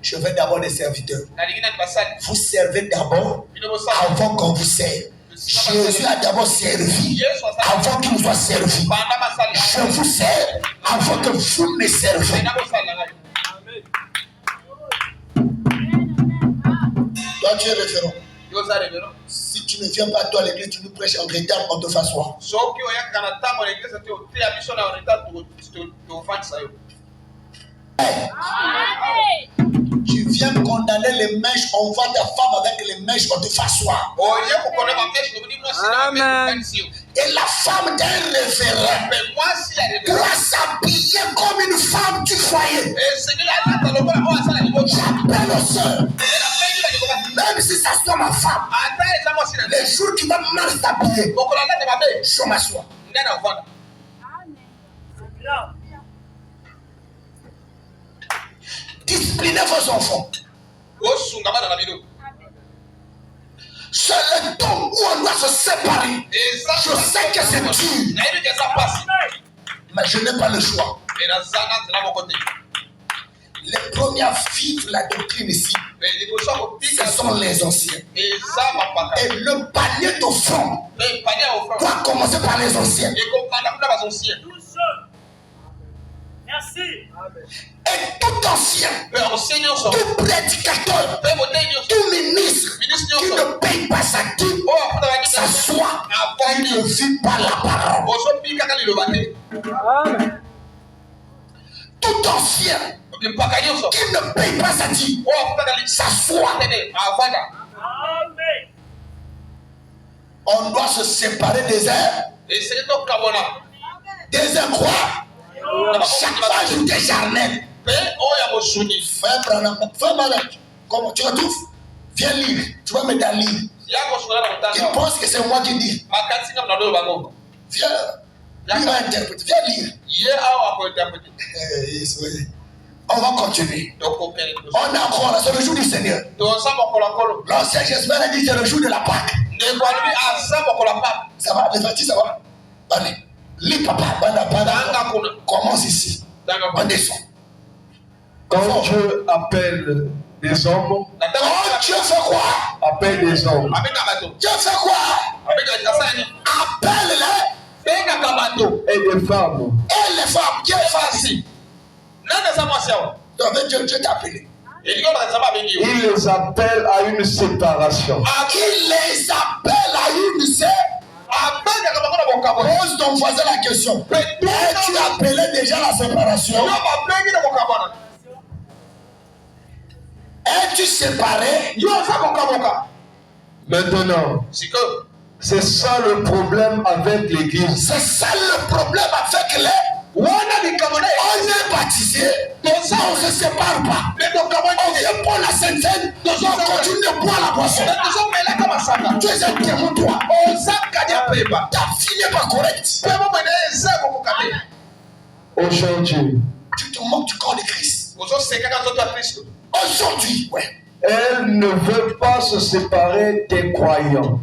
Je veux d'abord des serviteurs. Vous servez d'abord avant qu'on vous serve. Jésus a d'abord servi avant qu'il nous soit servi. Je vous sers avant que vous me servez. Toi, tu es référent. Si tu ne viens pas toi à l'église, tu nous prêches en retard, on te fait asseoir. Tu viens condamner les mèches, on voit ta femme avec les mèches, on te fait asseoir. Amen. Et la femme d'un révérend doit s'habiller comme une femme du foyer. J'appelle aux sœurs, même si ça soit ma femme, les jours qui va mal s'habiller, je m'assois. Disciplinez vos enfants. C'est le temps où on doit se séparer. Je sais que c'est dur, mais je n'ai pas le choix. Les premières filles de la doctrine ici, ce sont les anciens. Et le panier d'offrande doit commencer par les anciens. Merci. Et tout ancien, tout prédicateur, tout ministre qui ne paye pas sa dîme, s'assoit, il ne vit pas la parole. Tout ancien qui ne paye pas sa dîme, s'assoit. On doit se séparer des airs. Des airs quoi? Chaque fois ajouter charnel. Fais malade. Comment tu retrouves? Viens lire. Tu vas mettre un livre. Il pense que c'est moi qui dis. Viens. Il va interpréter. Viens lire. On va continuer. On a encore là, c'est le jour du Seigneur. L'ancien j'espère a dit c'est le jour de la Pâque. Ça va, les bâtis, ça va. Allez. Lis papa, commence ici. On descend. Quand Dieu appelle des hommes, quand Dieu fait quoi? Appelle des hommes. Dieu fait quoi? Appelle-les et des femmes. Et les femmes, Dieu fait ici. Donc Dieu t'a appelé. Il les appelle à une séparation. Il les appelle à une séparation. Pose ton voisin la question. Es-tu appelé déjà la séparation? Es-tu séparé? Maintenant, c'est ça le problème avec l'église. C'est ça le problème avec les. On est baptisé, on ne se sépare pas. On vient pour la Sainte Seine, on continue de boire la boisson. Tu es un témoin, toi. Ta fille n'est pas correcte. Aujourd'hui, tu te moques du corps de Christ. Aujourd'hui, ouais. Elle ne veut pas se séparer des croyants.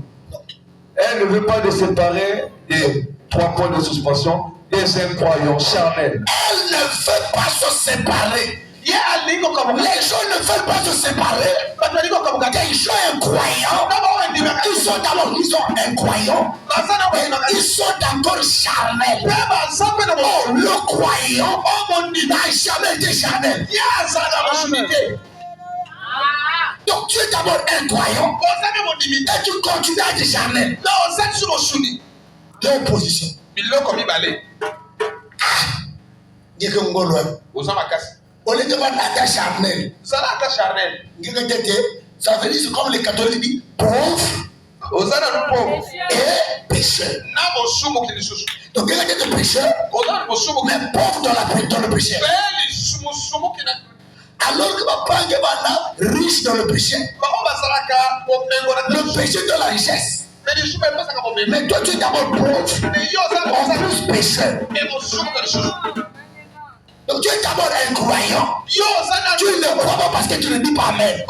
Elle ne veut pas se séparer des 3 points de suspension des incroyants charnels. Elle ne veut pas se séparer. Les gens ne veulent pas se séparer. Des gens incroyants. Ils sont incroyants. Ils sont d'abord charnels. Oh, le croyant n'a jamais été charnel. Donc tu es d'abord incroyant et tu continues à être charnel. Tu es en position. On est devant la charnel. Ça veut dire comme les catholiques disent pauvre et pécheur. Donc il y a des pécheurs, mais pauvre dans le péché. Alors que papa est riche dans le péché. Le péché de la richesse. Mais toi tu es d'abord pauvre, en plus pécheur. Donc tu es d'abord un croyant. Tu ne crois pas parce que tu ne dis pas Amen.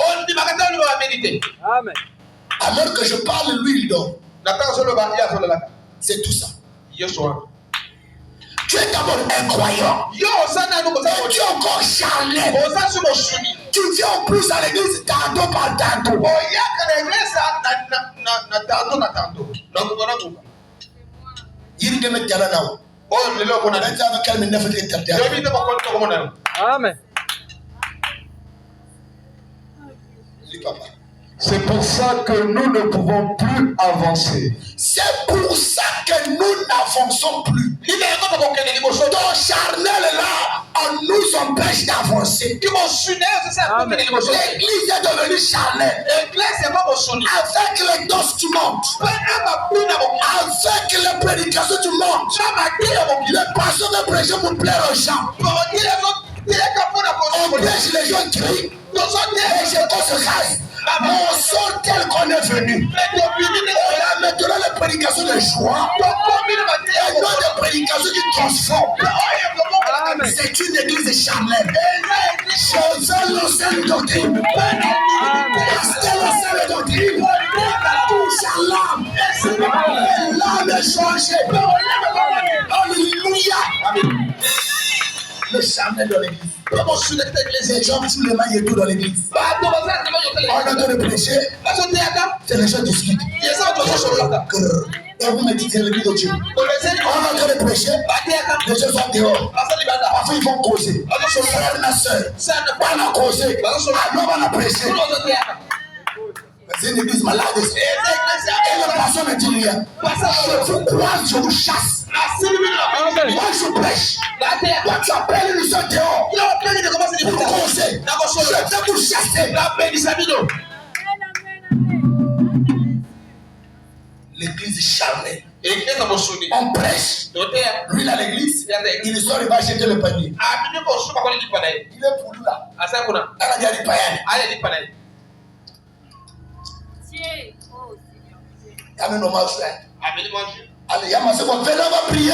Amen. Alors que je parle l'huile d'or. C'est tout ça. Tu es d'abord un croyant. Tu es encore charnel. Tu viens en plus à l'église tantôt par tantôt. Il me dit Amen. C'est pour ça que nous ne pouvons plus avancer. C'est pour ça que nous n'avançons plus. Ton charnel là, on nous empêche d'avancer. L'église est devenue charnelle. Avec les doses tu montes. Avec les prédications tu montes. Le pasteur de prêcher pour plaire aux gens. On prêche, les gens crient. Les gens se cassent. Mon son tel qu'on est venu. On a maintenant les prédications de joie. Et non des prédications qui transforment. C'est une église charnelle. Je veux l'ancienne doctrine. Pasteur l'ancienne doctrine. Touche à l'âme. L'âme est changée. Alléluia. Le charnel de l'église. Les gens sous les mains et tout dans l'église. On a de prêcher. C'est les gens discutent. Et vous me dites c'est l'église de Dieu. On a de prêcher. Les gens sont dehors. Parfois ils vont causer. Frère et ma soeur. On a causé. Alors on a prêché. C'est une église malade. Et le pasteur ne dit rien. Je vous croise, je vous chasse. Moi je prêche. Toi tu appelles le sang dehors. Pour causer. Je vais vous chasser. L'église charnelle. On prêche. Lui à l'église, il sort, il va acheter le panier. Il est pour lui là. Il a dit païen. Amen, on marche. Allez, il y a ma seconde. Venez, on va prier.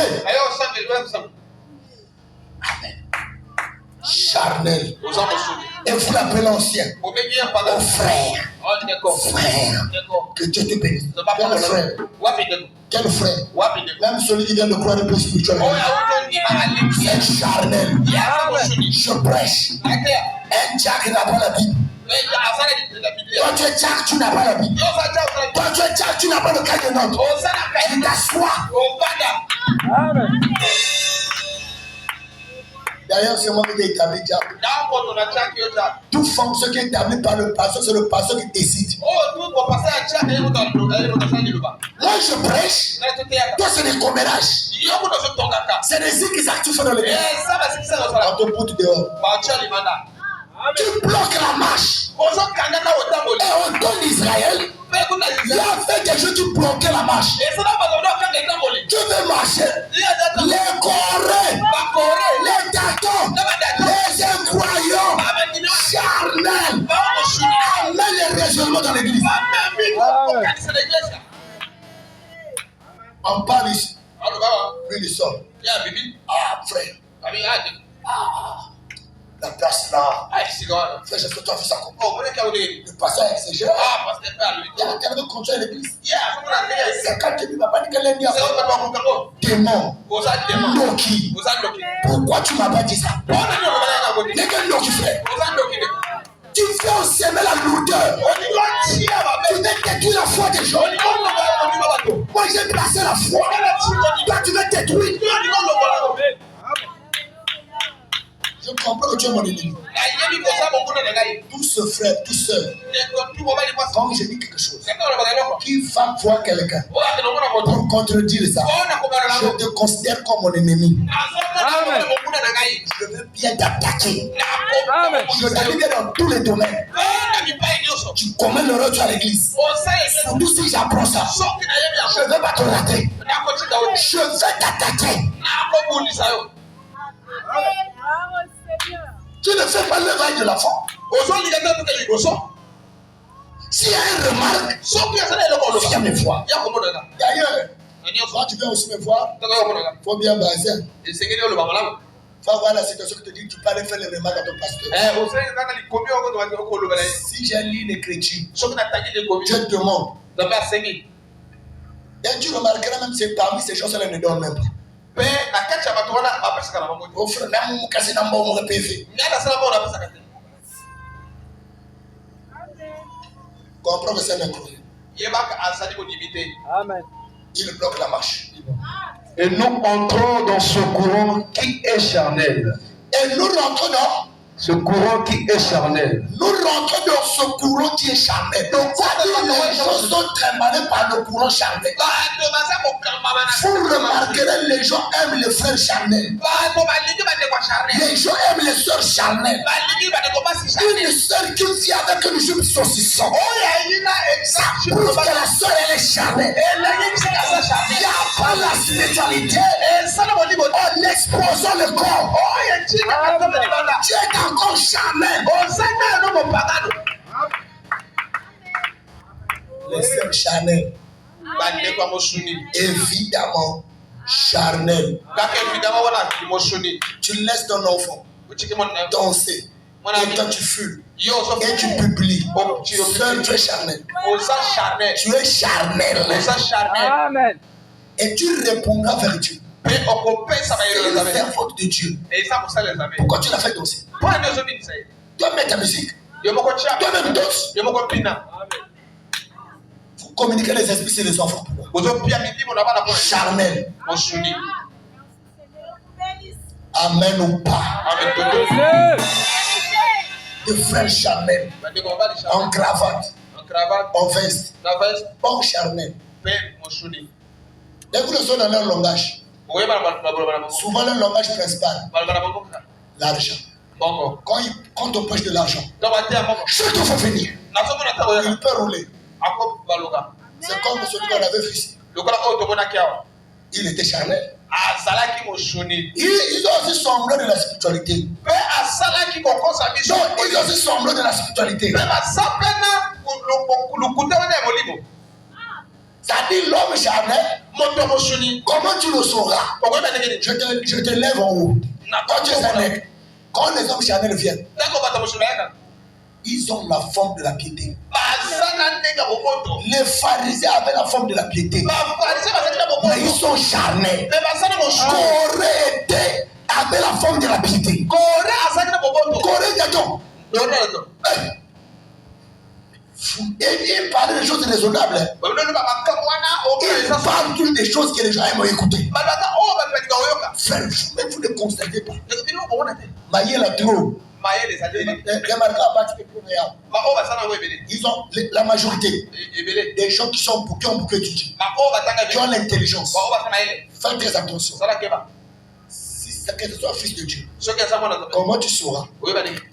Amen. Charnel. Et vous l'appelez l'ancien. Au frère. Frère. Que Dieu te bénisse. Quel frère? Quel frère? Même celui qui vient de croire un peu spirituellement. C'est charnel. Je prêche. Un Jack n'a pas la Bible. Toi tu es Jack, tu n'as pas la Bible. Toi tu es Jack, tu n'as pas le cas de notes. Tu t'assois. D'ailleurs, c'est moi qui ai établi Jack. Tout fonction qui est établi par le pasteur, c'est le pasteur qui décide. Moi je prêche. Toi c'est des commérages. C'est des signes qui s'activent dans l'église. On te boute dehors. Tu bloques la marche. Et on donne Israël. Il y a fait des gens qui bloquaient la marche. Tu veux marcher. Les Corées, les Datons, les incroyants, charnels. Amène les raisonnements dans l'église. On parle ici. Lui il sort. Ah frère. La place là. Ah, c'est quoi? Frère, j'espère que tu as fait ça comme Oh, vous voulez qu'on ait. le pasteur exagère. Ah, parce que pas lui. Il y a tellement contrôlé l'église. Yeah, comment on a fait? C'est quand tu dis, papa, dit qu'elle est née C'est avec quoi, papa, vous démon. Vous êtes démon. Loki. Vous êtes bloqué. Pourquoi tu m'as pas dit ça? On a dit, on va aller à N'est que Loki, frère. Vous êtes bloqué. Tu fais s'aimer la lourdeur. On dit, on tire à ma Tu veux détruire la foi des gens. On dit, on va bateau. Moi, j'ai placé la foi. Toi, tu veux détruire. Je comprends que tu es mon ennemi. Tout ce frère, tout seul, quand je dis quelque chose, qui va voir quelqu'un pour contredire ça, je te considère comme mon ennemi. Je veux bien t'attaquer. Je t'attaque dans tous les domaines. Tu commets l'erreur à l'église. Surtout si j'apprends ça, je ne vais pas te rater. Je vais t'attaquer. Tu ne fais pas l'éveil de la foi. S'il y a une remarque, viens me voir. D'ailleurs, quand tu viens aussi me voir, il faut bien baser. Il faut voir la situation que tu dis, tu peux aller faire les remarques à ton pasteur. Si j'ai lu l'écriture, je te demande. Et tu remarqueras même que parmi ces choses-là, ne donne même pas. Au frère, même si c'est un bon PV. Comprends que c'est un incroyable. Amen. Il bloque la marche. Et nous entrons dans ce courant qui est charnel. Et nous rentrons dans ce courant qui est charnel. Nous rentrons dans ce courant qui est charnel. Donc, les gens sont trimballés par le courant charnel. Vous remarquerez, les gens aiment les frères charnels. Les gens aiment les sœurs charnelles. Une sœur qui vit avec une jupe saucisson. Ça prouve que la sœur elle est charnelle. Il n'y a pas la spiritualité en exposant le corps. Tu es encore charnel. Les sœurs charnelles, évidemment charnel. Tu laisses ton enfant danser et toi tu fumes et tu publies. Seul tu es charnel. Tu es charnel. Amen. Et tu répondras vers Dieu. C'est la faute de Dieu. Pourquoi tu l'as fait danser? Toi mets ta musique. Toi-même danse. Vous communiquez les esprits sur les enfants. Charnel. Amen ou pas. De frères charnel. En cravate. En veste. Bon charnel. Dès que vous sont dans leur langage, souvent leur langage principal, l'argent. Quand on pêche de l'argent, je te fais venir. Il peut rouler. C'est comme celui qu'on avait vu ici. Il était charnel. Ils ont aussi semblé de la spiritualité. Non, ils ont aussi semblé de la spiritualité. Ça dit l'homme charnel. Comment tu le sauras? Je te lève en haut. Quand tu es un nègre, quand les hommes charnels viennent, ils ont la forme de la piété. Les pharisiens avaient la forme de la piété. Mais ils sont charnels. Corée était avait la forme de la piété. Corée Gaton. Et il parlait des choses raisonnables. Il parle toujours des choses que les gens aiment écouter. Frère, vous ne constatez pas. Maïe la trop. Ils ont la majorité des gens qui ont beaucoup étudié, qui ont l'intelligence. Faites très attention. Si c'est un fils de Dieu, comment tu sauras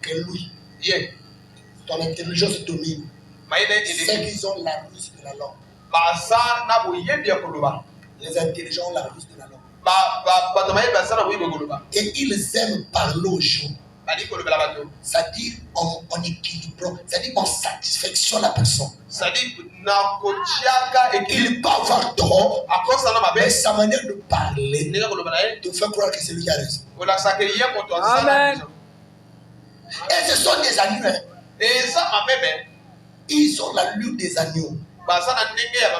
que lui, ton intelligence domine? C'est qu'ils ont la ruse de la langue. Les intelligents ont la ruse de la langue. Et ils aiment parler aux gens. C'est-à-dire en équilibrant, c'est-à-dire en satisfaction la personne. Il peut avoir tort, mais sa manière de parler te fait croire que c'est lui qui a raison. Amen. Et ce sont des agneaux. Hein. Et ça, ma bébé. Ils ont l'allure des agneaux.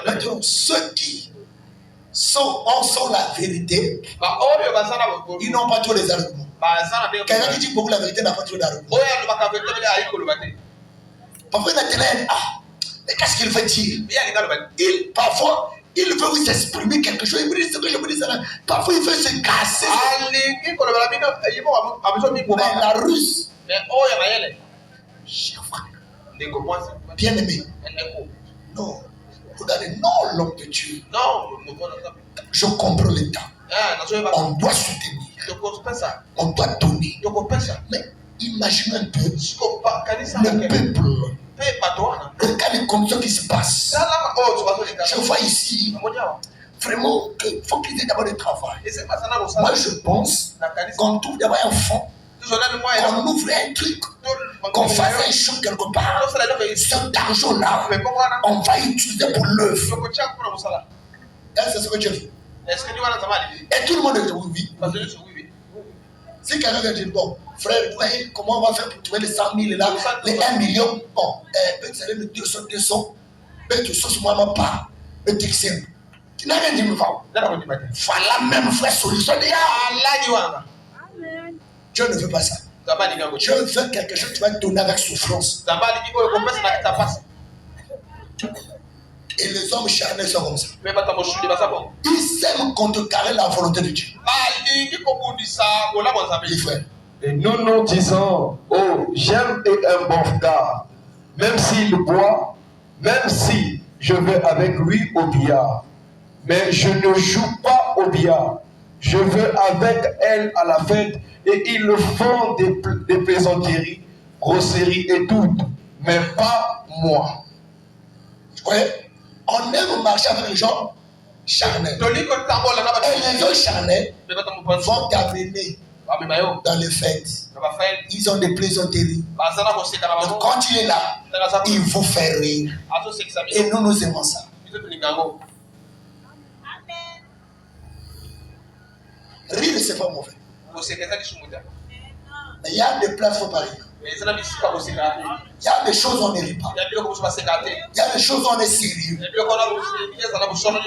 Maintenant, ceux qui sont la vérité, ils n'ont pas tous les arguments. Quelqu'un qui dit beaucoup la vérité n'a pas trop d'arguments. Parfois, il a dit, mais qu'est-ce qu'il veut dire? Parfois, il veut vous exprimer quelque chose. Il me dit ce que je vous dis. Parfois, il veut se casser. Mais la ruse, cher frère, bien aimé, non, regardez, non, l'homme de Dieu. Je comprends le temps. On doit soutenir. On doit donner. Mais imaginez un peu le peuple. Regarde les conditions qui se passent. Je vois ici vraiment qu'il faut qu'ils aient d'abord du travail. Moi, je pense qu'on trouve d'abord un fonds, qu'on ouvre un truc, qu'on fasse un champ quelque part. Cet argent-là, on va utiliser pour l'œuvre. C'est ce que tu as vu. Et tout le monde dit oui. Si quelqu'un vient dire, bon, frère, comment on va faire pour trouver les 100 000 là, les 1 million? Bon, peut-être c'est les 200, peut-être ce soit moi pas, le texte. Tu n'as rien dit, mais voilà même frère solution. Dieu ne veut pas ça. Dieu veut quelque chose que tu vas donner avec souffrance. Et les hommes charnels sont comme ça. Ils s'aiment contrecarrer la volonté de Dieu. Les frères. Et nous disons, oh, j'aime un bon gars, même s'il boit, même si je vais avec lui au billard. Mais je ne joue pas au billard. Je veux avec elle à la fête et ils le font des plaisanteries, grosseries et tout. Mais pas moi. Vous voyez? On aime marcher avec les gens charnels. Et les gens charnels vont t'amener dans les fêtes. Ils ont des plaisanteries. Donc quand il est là, il vous fait rire. Et nous aimons ça. Rire, c'est pas mauvais. Mais il y a des places, il ne faut pas rire. Il y a des choses où on ne rit pas. Il y a des choses où on est sérieux.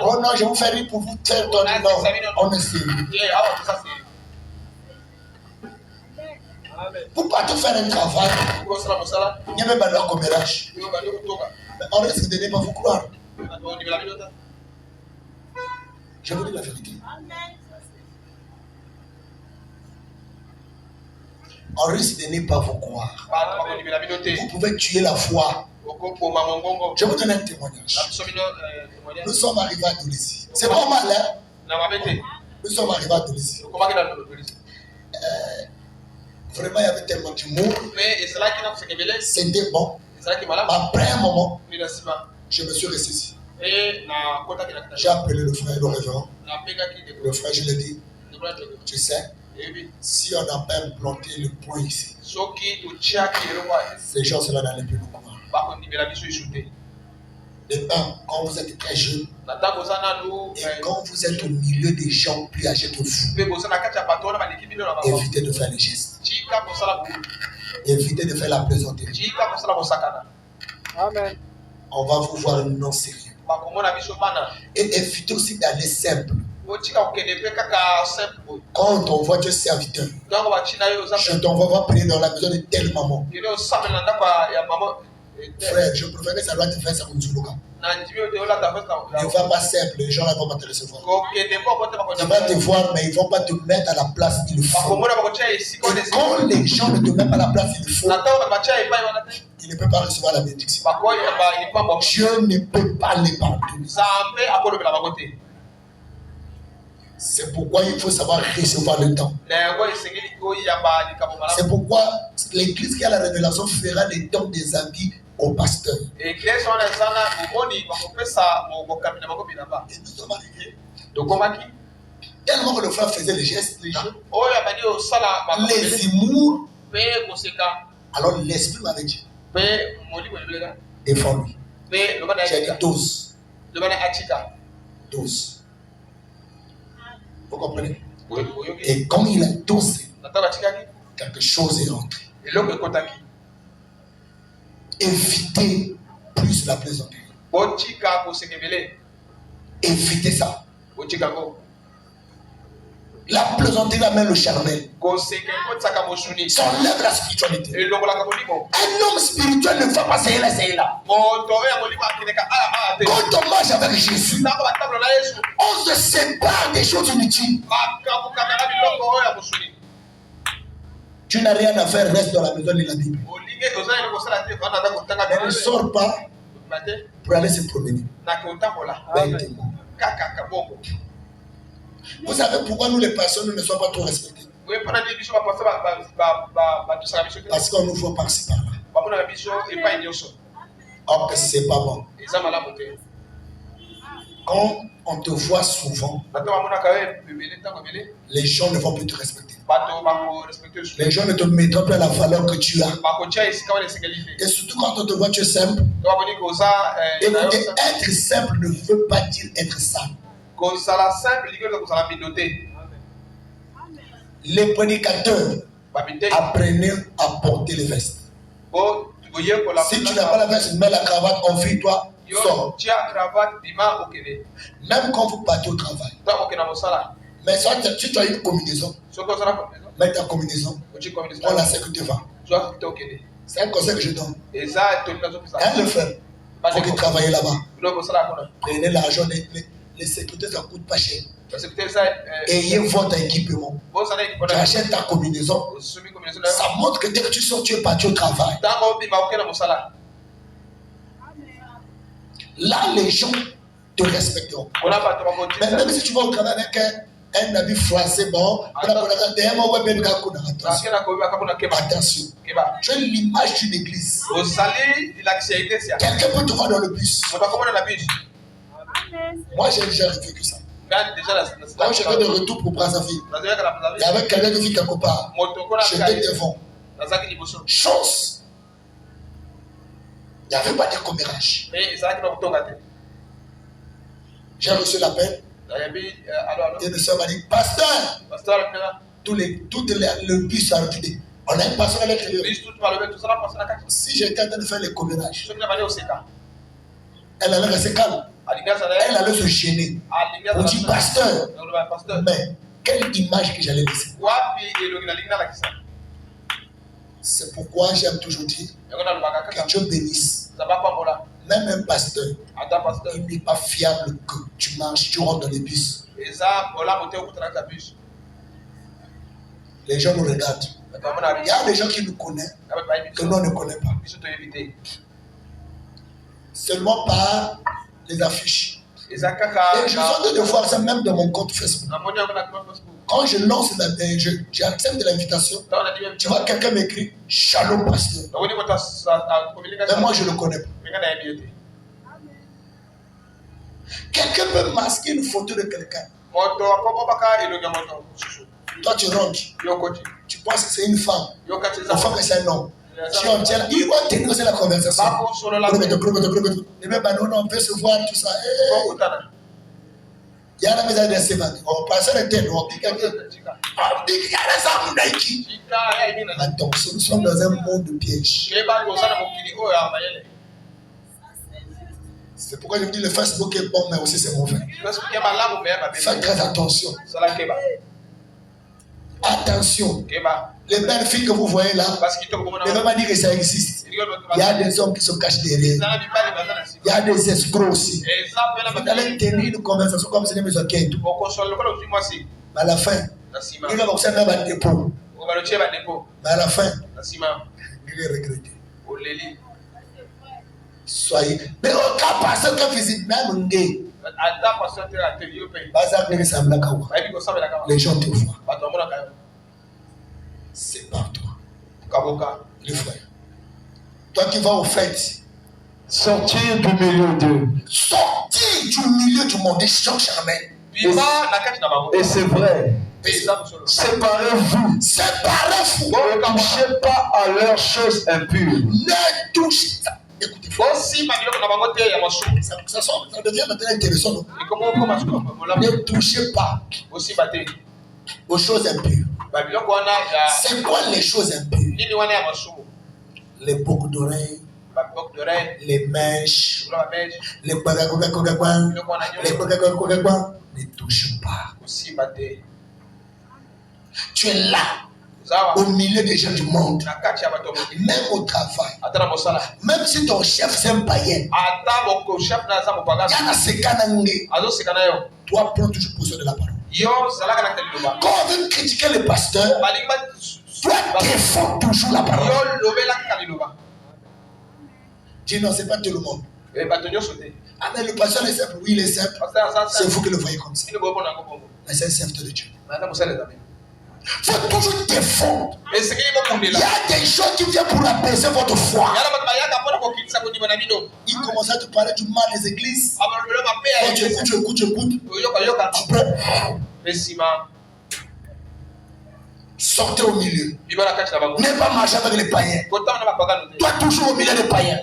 Oh non, je vous fais rire pour vous faire donner. Non, on est sérieux. Pour pas tout faire un travail, il y a même pas de commérage. On risque de ne pas vous croire. Je vous dis la vérité. On risque de ne pas vous croire. Vous pouvez tuer la foi. Je vous donne un témoignage. Nous sommes arrivés à Doulissi. C'est pas mal, hein? Nous sommes arrivés à Doulissi. Vraiment, il y avait tellement d'humour. C'était bon. Après un moment, je me suis ressaisi. J'ai appelé le frère, le révérend. Le frère, je lui ai dit, tu sais, si on n'a pas implanté le point ici, ces gens-là n'allaient plus nous croire. De un, quand vous êtes très jeune, et quand vous êtes au milieu des gens plus âgés que vous, évitez de faire les gestes. Évitez de faire la plaisanterie. Amen. On va vous voir non sérieux. Et évitez aussi d'aller simple. Quand on voit Dieu serviteur, je t'envoie voir prier dans la maison de telle maman. Frère, je préfère que ça doit te faire ça comme Zuluka. Ne va pas simple, les gens là vont pas te recevoir. Ils vont te voir, mais ils ne vont pas te mettre à la place qu'il faut. Et quand les gens ne te mettent pas à la place qu'il faut, ils ne peuvent pas recevoir la bénédiction. Dieu ne peut pas les pardonner. C'est pourquoi il faut savoir recevoir le temps. C'est pourquoi l'église qui a la révélation fera les dons des habits au pasteur. Et nous sommes arrivés. Tellement que le frère faisait les gestes, les humours. Alors l'esprit m'avait dit, défends-lui. J'ai dit 12. 12. Vous comprenez? Et quand il a dosé, quelque chose est rentré. eloko ekotaki évitez plus la plaisanterie. botika kosekebele Évitez ça. botika ngo La plaisanterie amène le charnel. koseke kotisaka mosuni Ça enlève la spiritualité. elongolaka molimo Un homme spirituel ne va pas c'est là. moto oyo ya molimo akendeka ala te Quand on marche avec Jésus, ntango batabolo na yesu on se sépare des choses inutiles. bakabukaka na biloko oyo ya mosuni Tu n'as rien à faire, reste dans la maison de la Bible. olingi ozali kosala te vanata kotanga Mais ne sors pas te pour aller se promener. nakotambola kakaka bongo Vous savez pourquoi nous les personnes ne sommes pas trop respectés? oye mpona nde biso bapasa batusaka biso te Parce qu'on nous voit par-ci par-là. bamonaka biso epai nyonso Or que c'est pas bon. eza malamu te Quand on te voit souvent, bato bamonaka yo ebele ntango ebele les gens ne vont plus te respecter. bato bakorespecte su Les gens ne te mettront plus à la valeur que tu as. bakotia esika wana esengeli te Et surtout quand on te voit, tu es simple. to bamoni koza Écoutez, être simple ne veut pas dire être sale. kozala simple elingi oza kozala mino te Les prédicateurs, bamite apprenez à porter les vestes. boyekola Si tu n'as pas la veste, mets la cravate, enfile-toi, yo sors. tia cravate bima okende Même quand vous partez au travail. ntango okenda mosala Mais si tu as une combinaison, soki ozala combinaison mets ta combinaison, otie combinaison prends la sécurité va. zwa te okende C'est un conseil que je donne. eza etoli nazopesa Quand le frère, il faut qu'il travaille là-bas. biloko osala kuna Prenez l'argent, les sécurités, ça ne coûte pas cher. basekute eza Ayez votre équipement. bozala Tu ekipona achètes ta combinaison. osumi combinaison Ça montre que dès que tu sors, tu es parti au travail. ntango obima okenda mosala Là, les gens te respecteront. mpona bato Mais bakotisa même si tu vas au travail avec un habit froissé, bon, akenda koyebaka mpona keba attention. keba Tu es l'image d'une église. ozali lilakisi ya iglesia Quelqu'un peut te voir dans le bus. moto akomona na bus Moi, j'ai déjà vécu ça. nga déjà Quand j'étais de retour pour Brazzaville, nazalaka na il y avait quelqu'un qui vit quelque part. moto kona J'étais devant. nazalaki liboso Chance. Il n'y avait pas de commérage. me ezalaki na kotonga te J'ai reçu l'appel. nayebi alo Et le soeur m'a dit, pasteur, pasteur alapela tout le bus a reculé. On a une pasteur à l'intérieur. bis tutu balobi tozala mpasa na kati Si j'étais en train de faire les commérages, soki na bali oseka elle allait rester calme. alingi azala Elle allait se gêner. alingi On dit, pasteur, azala pasteur mais quelle image que j'allais laisser. wapi elongi nalingi nalakisa C'est pourquoi j'aime toujours dire yango nalobaka que kaka Dieu bénisse. nzambe apambola Même un pasteur, ata pasteur il n'est pas fiable que tu marches, tu rentres dans les bus. eza olamu te okutanaka bus Les gens nous regardent. bato bamona Il y a des gens qui nous connaissent, na bato bayebi que nous on ne connaît pas. biso toyebi te Seulement par les affiches. eza kaka Et je suis en train de voir ça même dans mon compte Facebook. namoni yango na compte Facebook Quand je lance, j'accepte l'invitation, ntango nadi même tu vois quelqu'un m'écrit Shalom pasteur. namoni moto Mais moi je ne le connais pas. menga nayebi ye te Quelqu'un peut masquer une photo de quelqu'un. moto akobobaka elongi ya moto mosusu Toi tu rentres, yo koti tu penses que c'est une femme. yo kati Au fond que c'est un homme. Si on tient là, ils vont tenir aussi la conversation. bakosolola Et même non, on peut se voir, tout ça. kokutana Il y a la maison de Stéphane. On passe le thème, on dit qu'il y a des hommes Nike. tika yayebi na Attention, nous sommes dans un monde de pièges. keba kozala mokili oyo ya mayele C'est pourquoi je vous dis le Facebook est bon, mais aussi c'est mauvais. Facebook ya malamu me ya Faites mabe très attention. sala keba Attention. keba Les belles filles que vous voyez là, parce que to komona ne veut pas dire que ça existe. Il y a des hommes qui se cachent derrière. zala bibali bazana Il y a des escrocs aussi. eza pena Vous allez tenir une conversation comme si c'était mes enquêtes. okosola lokola ozwi mwasi Mais à la fin, na nsima il va vous faire un dépôt. obalotie bandepo Mais à la fin, na nsima il va regretter. oleli Soyez. Mais au cas passé, quand visite même gay, ata pasteur te ateli yo mpe Bazar ne ressemble à quoi. bayebi kosambelaka Les gens te voient. bato bamonaka yo C'est par toi, kaboka les frères. Toi qui vas aux fêtes, Sortir du milieu d'eux. sortir du milieu du monde des gens charnels. bima na kati na bango Et c'est vrai. mpe eza mosolo Séparez-vous. Séparez-vous. Ne touchez pas à leurs choses impures. Ne touchez pas. Écoutez, bosima biloko na bango te ya masumu ça devient maintenant intéressant. Non? ekokoma molamu Ne touchez pas bosima te aux choses impures. babiloko wana ya C'est quoi les choses impures? les boucles d'oreilles, les mèches, les bagagogagogagouin, ne touche pas. Tu es là, au milieu des gens du monde, même au travail, même si ton chef c'est un païen, toi prends toujours position de la parole. Quand on veut critiquer le pasteur, toi défends toujours la parole. Dis non, c'est pas tout le monde. Ah mais le pasteur est simple, oui il est simple. C'est vous qui le voyez comme ça. Mais c'est un serviteur de Dieu. Il faut toujours défendre. Il y a des gens qui viennent pour apaiser votre foi. Il commence à te parler du mal des églises. Quand tu écoutes. Sortez au milieu. N'est pas marcher avec les païens. Toi toujours au milieu des païens.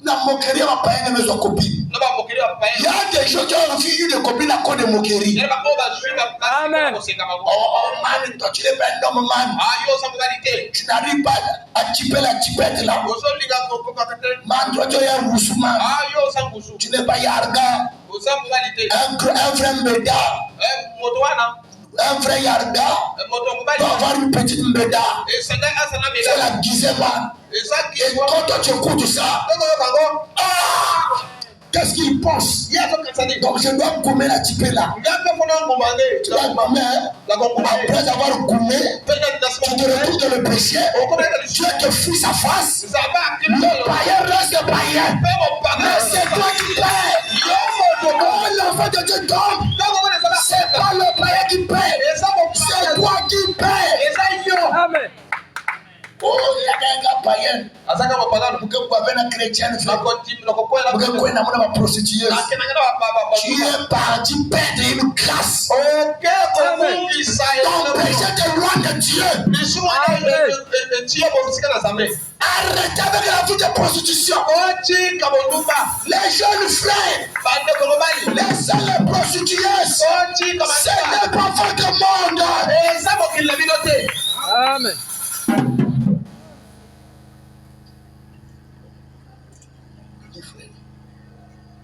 La moquerie va païen mais son copine. Il y a des gens qui ont eu des copines à cause de moquerie. Amen. Oh man, toi tu n'es pas un homme man. Tu n'arrives pas à tiper la tipette là. Man, toi tu es un rousseau-man. Tu n'es pas Yarga. Un vrai Mbeda. Un vrai Yarga doit avoir une petite Mbeda. C'est la Gizema. Et quand toi tu écoutes ça, qu'est-ce qu'il pense? Donc je dois gommer la tipée là. Tu vas gommer. Après avoir gommé, tu te retrouves dans le péché. Dieu te fout sa face. Le païen reste païen. Mais c'est toi qui paies. Oh, l'enfant de Dieu tombe. C'est pas le païen qui paie. C'est toi qui paie. Amen. Oh, il y a un gars païen. Vous avez un chrétien. Vous avez une prostituée. Tu es parti perdre une grâce. Ton péché est loin de Dieu. Arrêtez avec la vie de prostitution. Les jeunes frères, laissez les prostituées. Ce n'est pas votre monde. Amen.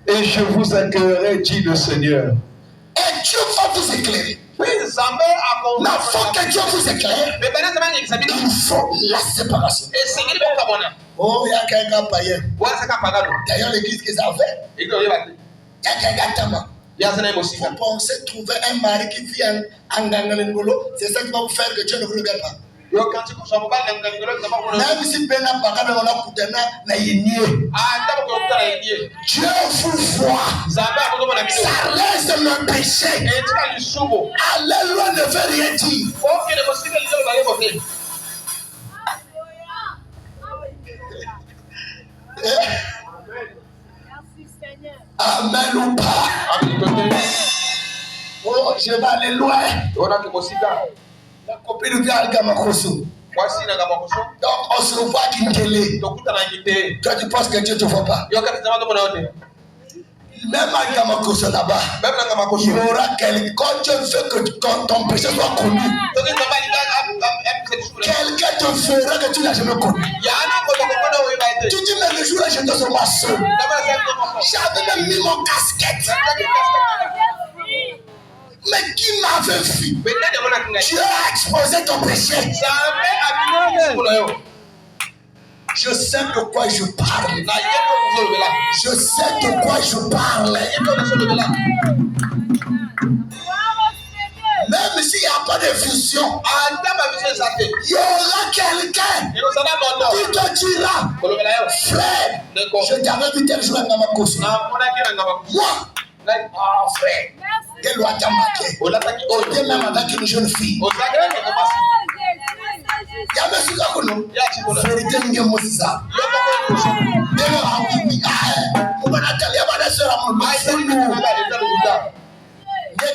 Et je vous éclairerai, dit le Seigneur. Et Dieu va vous éclairer. Mais il faut que Dieu vous éclaire. Il faut la séparation. Oh, il y a quelqu'un païen. D'ailleurs, l'église qu'ils avaient, il y a quelqu'un tellement. Vous pensez trouver un mari qui vit en Gangalengolo, c'est ça qui va vous faire que Dieu ne vous regarde pas. Même si Bena Bagada on a Koutena na yénié. Dieu vous voit. Ça reste le péché. Alléluia ne veut rien dire. Amen ou pas. Oh, je vais aller loin. La copine vient à Gamakoso. Donc on se revoit à Kintele. Toi tu penses que Dieu ne te voit pas. Même à Gamakoso là-bas, il y aura quelqu'un. Quand Dieu veut que ton péché soit connu, quelqu'un te fera que tu n'as jamais connu. Tu dis mais le jour là j'étais sur ma soeur. J'avais même mis mon casquette. Mais qui m'avait vu? Dieu a exposé ton péché. Je sais de quoi je parle. Je sais de quoi je parle. Même s'il n'y a pas de fusion, il y aura quelqu'un qui te dira, frère, je t'avais vu tel jour à Namakoso. Moi, frère, quel doit t'embarquer? On était même avec une jeune fille. Il y a même ce qu'on a. Vérité, il y a Moussa.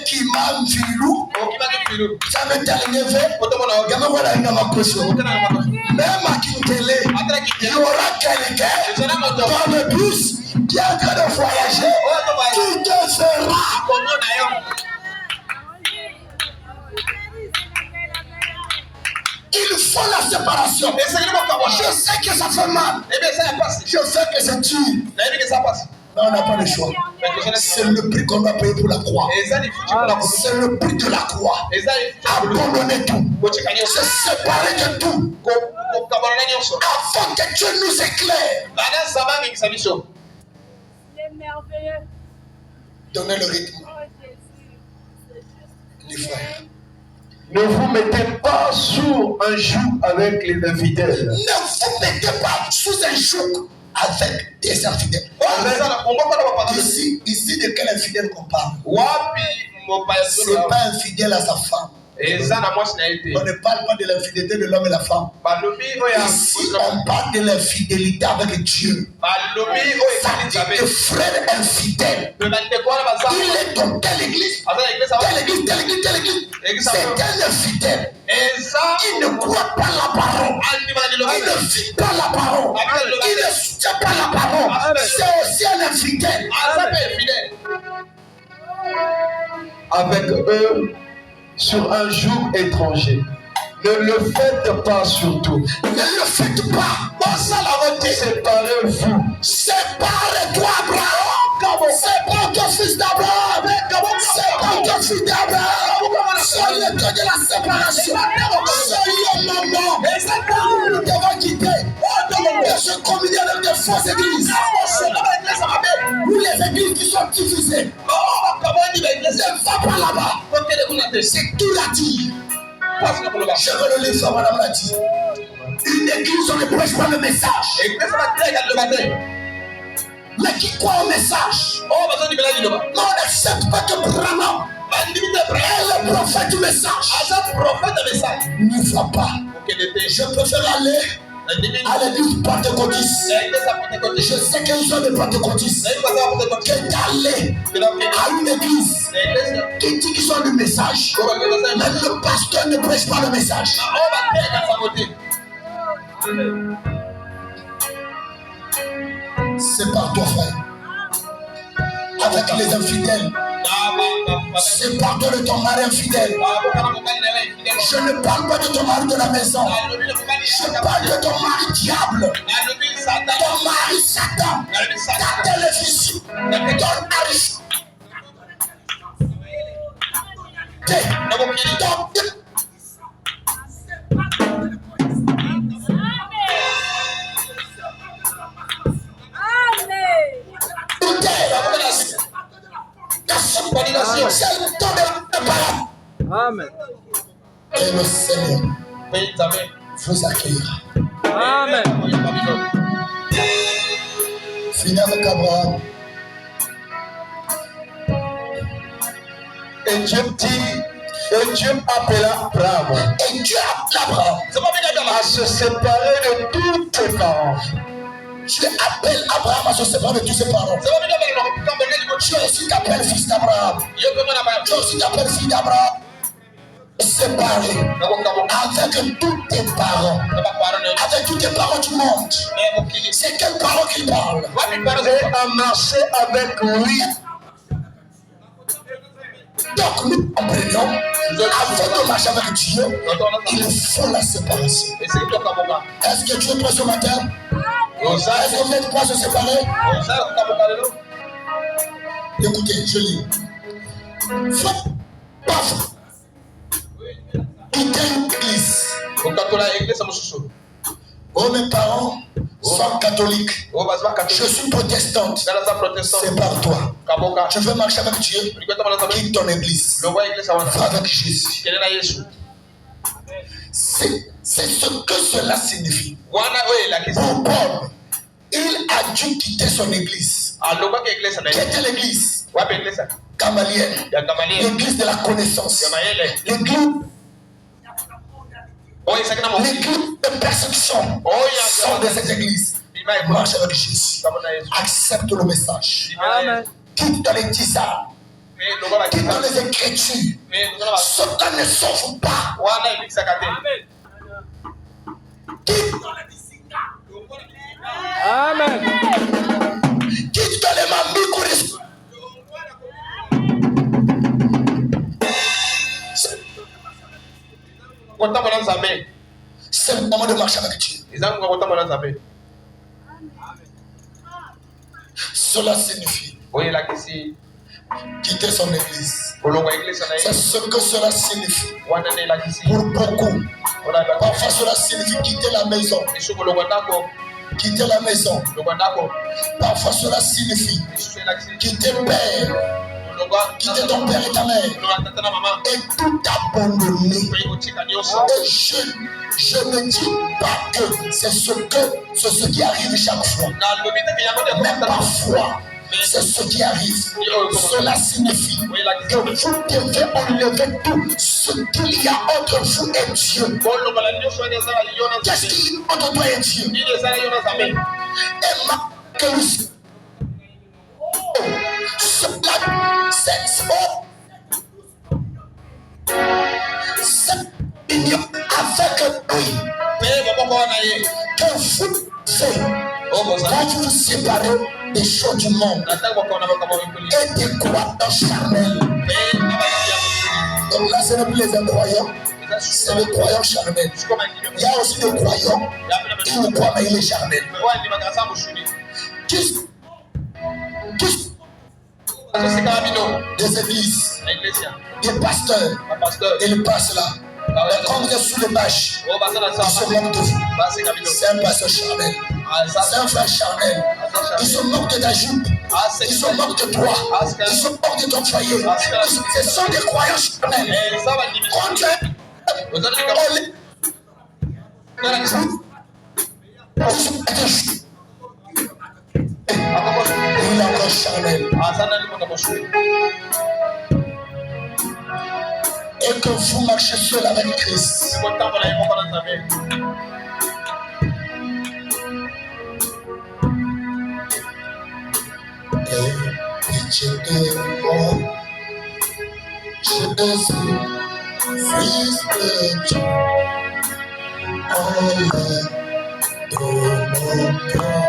Qui m'a filou, ça me termine fait. Même à Kintele, il y aura quelqu'un dans le bus qui est en train de voyager, qui te fera. Il faut la séparation. Je sais que ça fait mal. Je sais que c'est dur. Mais on n'a pas le choix. C'est le prix qu'on va payer pour la croix. C'est le prix de la croix. Abandonner tout. Se séparer de tout. Afin que Dieu nous éclaire. Il est merveilleux. Donnez le rythme. Oh Jésus. Les frères. Ne vous mettez pas sous un joug avec les infidèles. Ne vous mettez pas sous un joug avec des infidèles. Ici, de quel infidèle qu'on parle? Ce n'est pas infidèle à sa femme. On ne parle pas de l'infidélité de l'homme et la femme. Ici, on parle de l'infidélité avec Dieu. Ça dit que frère infidèle. Il est dans telle église, telle église, telle église, telle église. C'est un infidèle. Il ne croit pas la parole. Il ne vit pas la parole. Il ne soutient pas la parole. C'est aussi un infidèle. Avec eux sur un joug étranger. Ne le faites pas surtout. Ne le faites pas. Séparez-vous. Séparez-toi, Abraham. Sépare ton fils d'Abraham. Sépare ton fils d'Abraham. Soyez le Dieu de la séparation. Soyez le moment. Nous devons quitter. Et se combiner avec des fausses églises. Ou les églises qui sont diffusées. Ne va pas là-bas. C'est tout l'a dit. Je veux le lire, madame l'a dit. Une église, on ne prêche pas le message. Mais qui croit au message? On n'accepte pas que Branham est le prophète du message. Ne va pas. Je préfère aller à l'église pentecôtiste. Je sais qu'ils sont des pentecôtistes. Que d'aller à une église qui dit qu'ils ont du message. Mais le pasteur ne prêche pas le message. Sépare-toi, frère. Avec les infidèles. Sépare-toi de ton mari infidèle. Je ne parle pas de ton mari de la maison. Je parle de ton mari diable. Ton mari Satan. Ta télévision. Ton mari. Amen. Et le Seigneur vous accueillera. Amen. Finis avec Abraham. Et Dieu dit, et Dieu appela Abraham. Et Dieu appela Abraham À se séparer de tous ses parents. Dieu appelle Abraham à se séparer de tous ses parents. Dieu aussi t'appelle fils d'Abraham. Dieu aussi t'appelle fille d'Abraham. Séparé avec tous tes parents. Avec tous tes parents du monde. C'est quels parents qu'il parle? Et à marcher avec lui. Donc nous comprenons, avant de marcher avec Dieu, il faut la séparation. Est-ce que Dieu est prêt ce matin? Est-ce que vous êtes prêts à se séparer? Écoutez, je lis. Faites pas quitter une église. Oh, mes parents sont catholiques. Je suis protestante. Sépare-toi. Je veux marcher avec Dieu. Quitte ton église. Va avec Jésus. C'est ce que cela signifie. Pour Paul, il a dû quitter son église. Quelle était l'église? Gamaliel. L'église de la connaissance. L'église de persécution sont de cette église. Marche avec Jésus. Accepte le message. Amen. Quitte dans les tisards. Quitte dans les écritures. Satan ne sauve pas. Quitte dans les disciples. Amen. Quitte dans les mamikouris. C'est le moment de marcher avec Dieu. Cela signifie quitter son église. C'est ce que cela signifie. Pour beaucoup. Parfois cela signifie quitter la maison. Quitter la maison. Parfois cela signifie quitter père. Quitter ton père et ta mère. Et tout abandonner. Et je ne dis pas que c'est ce qui arrive chaque fois. Mais parfois, c'est ce qui arrive. Cela signifie que vous devez enlever tout ce qu'il y a entre vous et Dieu. Qu'est-ce qu'il y a entre toi et Dieu? Et que cette union avec lui que vous faites quand vous vous séparez des choses du monde et des croyants charnels. Donc là, ce n'est plus les incroyants, c'est les croyants charnels. Il y a aussi des croyants qui ne croient pas, il est charnel. Des églises, des pasteurs, et le passe là. Quand vous êtes sous les bâches, ils se moquent de vous. C'est un pasteur charnel. C'est un frère charnel. Ils se moquent de ta jupe. Ils se moquent de toi. Ils se moquent de ton foyer. Ce sont des croyants charnels. Quand tu es il est encore charnel. Et que vous marchez seul avec Christ. Et pitié de moi, Jésus, Fils de Dieu, enlève de mon cœur.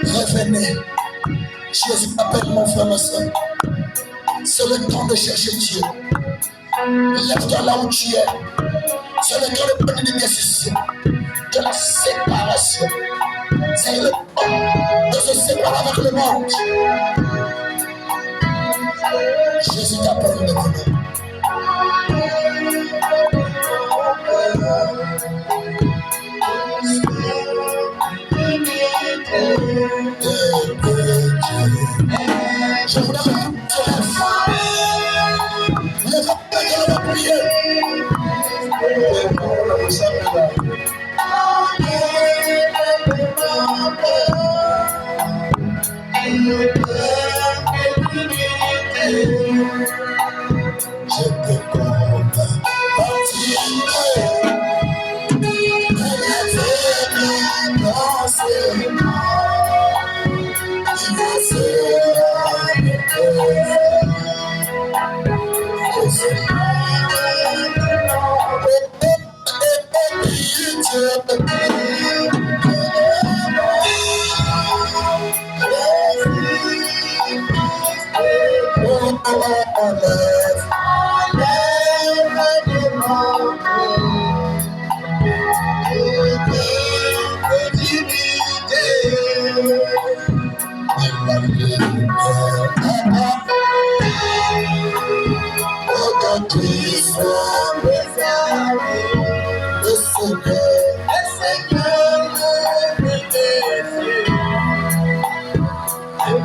Revenez. Jésus appelle mon frère, ma soeur. C'est le temps de chercher Dieu. Lève-toi là où tu es. C'est le temps de prendre une décision. De la séparation. C'est le temps de se séparer avec le monde. Jésus t'appelle maintenant. Je voudrais que tu te lèves. Lève-toi et on va prier. Je te commande.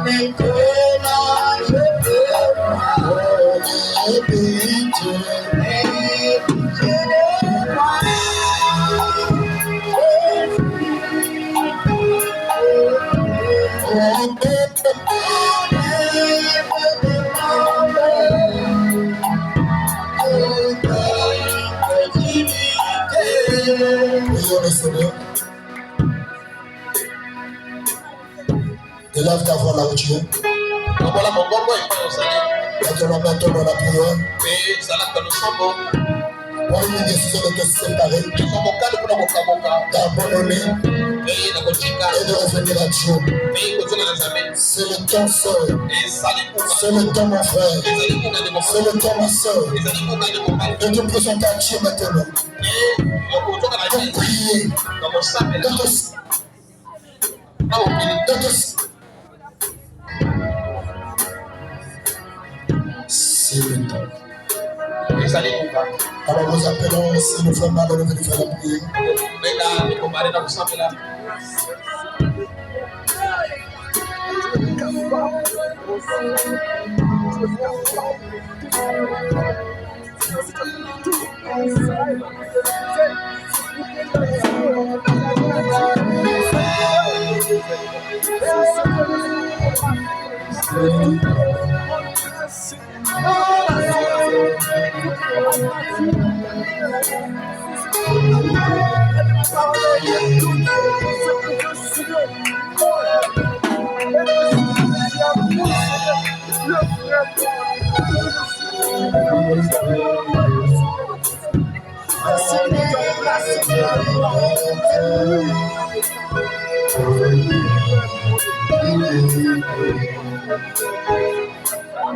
Maintenant je peux Prions le Seigneur. Élève ta voix là où tu es. Maintenant, maintenant dans la prière. Prends une décision de te séparer, d'abandonner et de revenir à Dieu. C'est le temps, sœur. C'est le temps, mon frère. C'est le temps, ma sœur. De te présenter à Dieu maintenant. De prier. C'est le temps. Alors nous appelons aussi le frère Malo de venir faire la prière.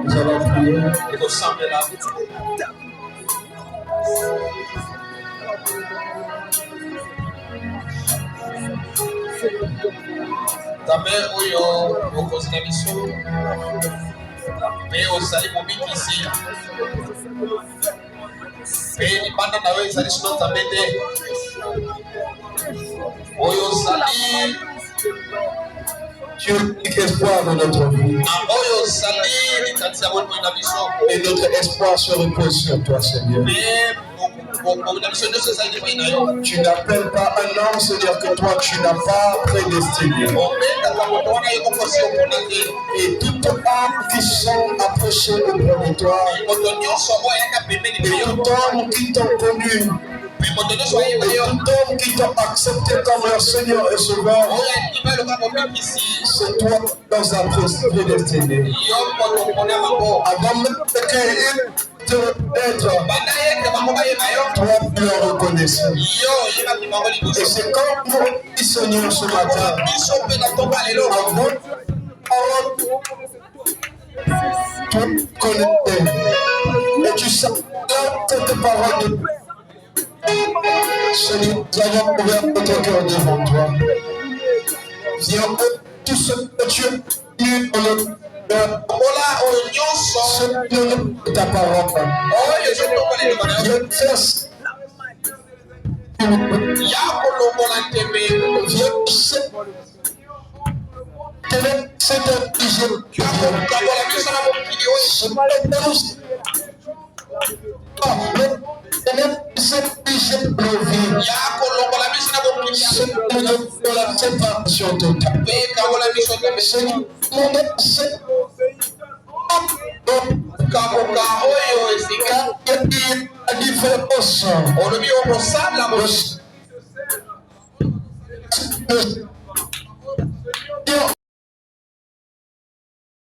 Nous allons prier. Tambe oyo okozi na biso pe ozali mobiki isi pe libanda na yo ezali sino Nzambe te oyo ozali Tu es espoir de notre vie. oyo ozali likati ya bomoi na biso Et notre espoir se repose sur toi, Seigneur. Tu n'appelles pas un homme, c'est-à-dire que toi, tu n'as pas prédestiné. Et toute âme qui sont approchées auprès de toi, et tout homme qui t'ont connu, et tout homme qui t'ont accepté comme leur Seigneur et Sauveur, c'est toi dans un prédestiné. Avant même que être, toi tu le reconnaissais. Et c'est comme nous, Seigneur, ce matin, avant, tu connaissais. Et tu sais cette parole de Seigneur, nous avons ouvert notre cœur devant toi. Viens, tout ce que tu as dit dans notre cœur, c'est ta parole. Viens faire la séparation totale. La différence.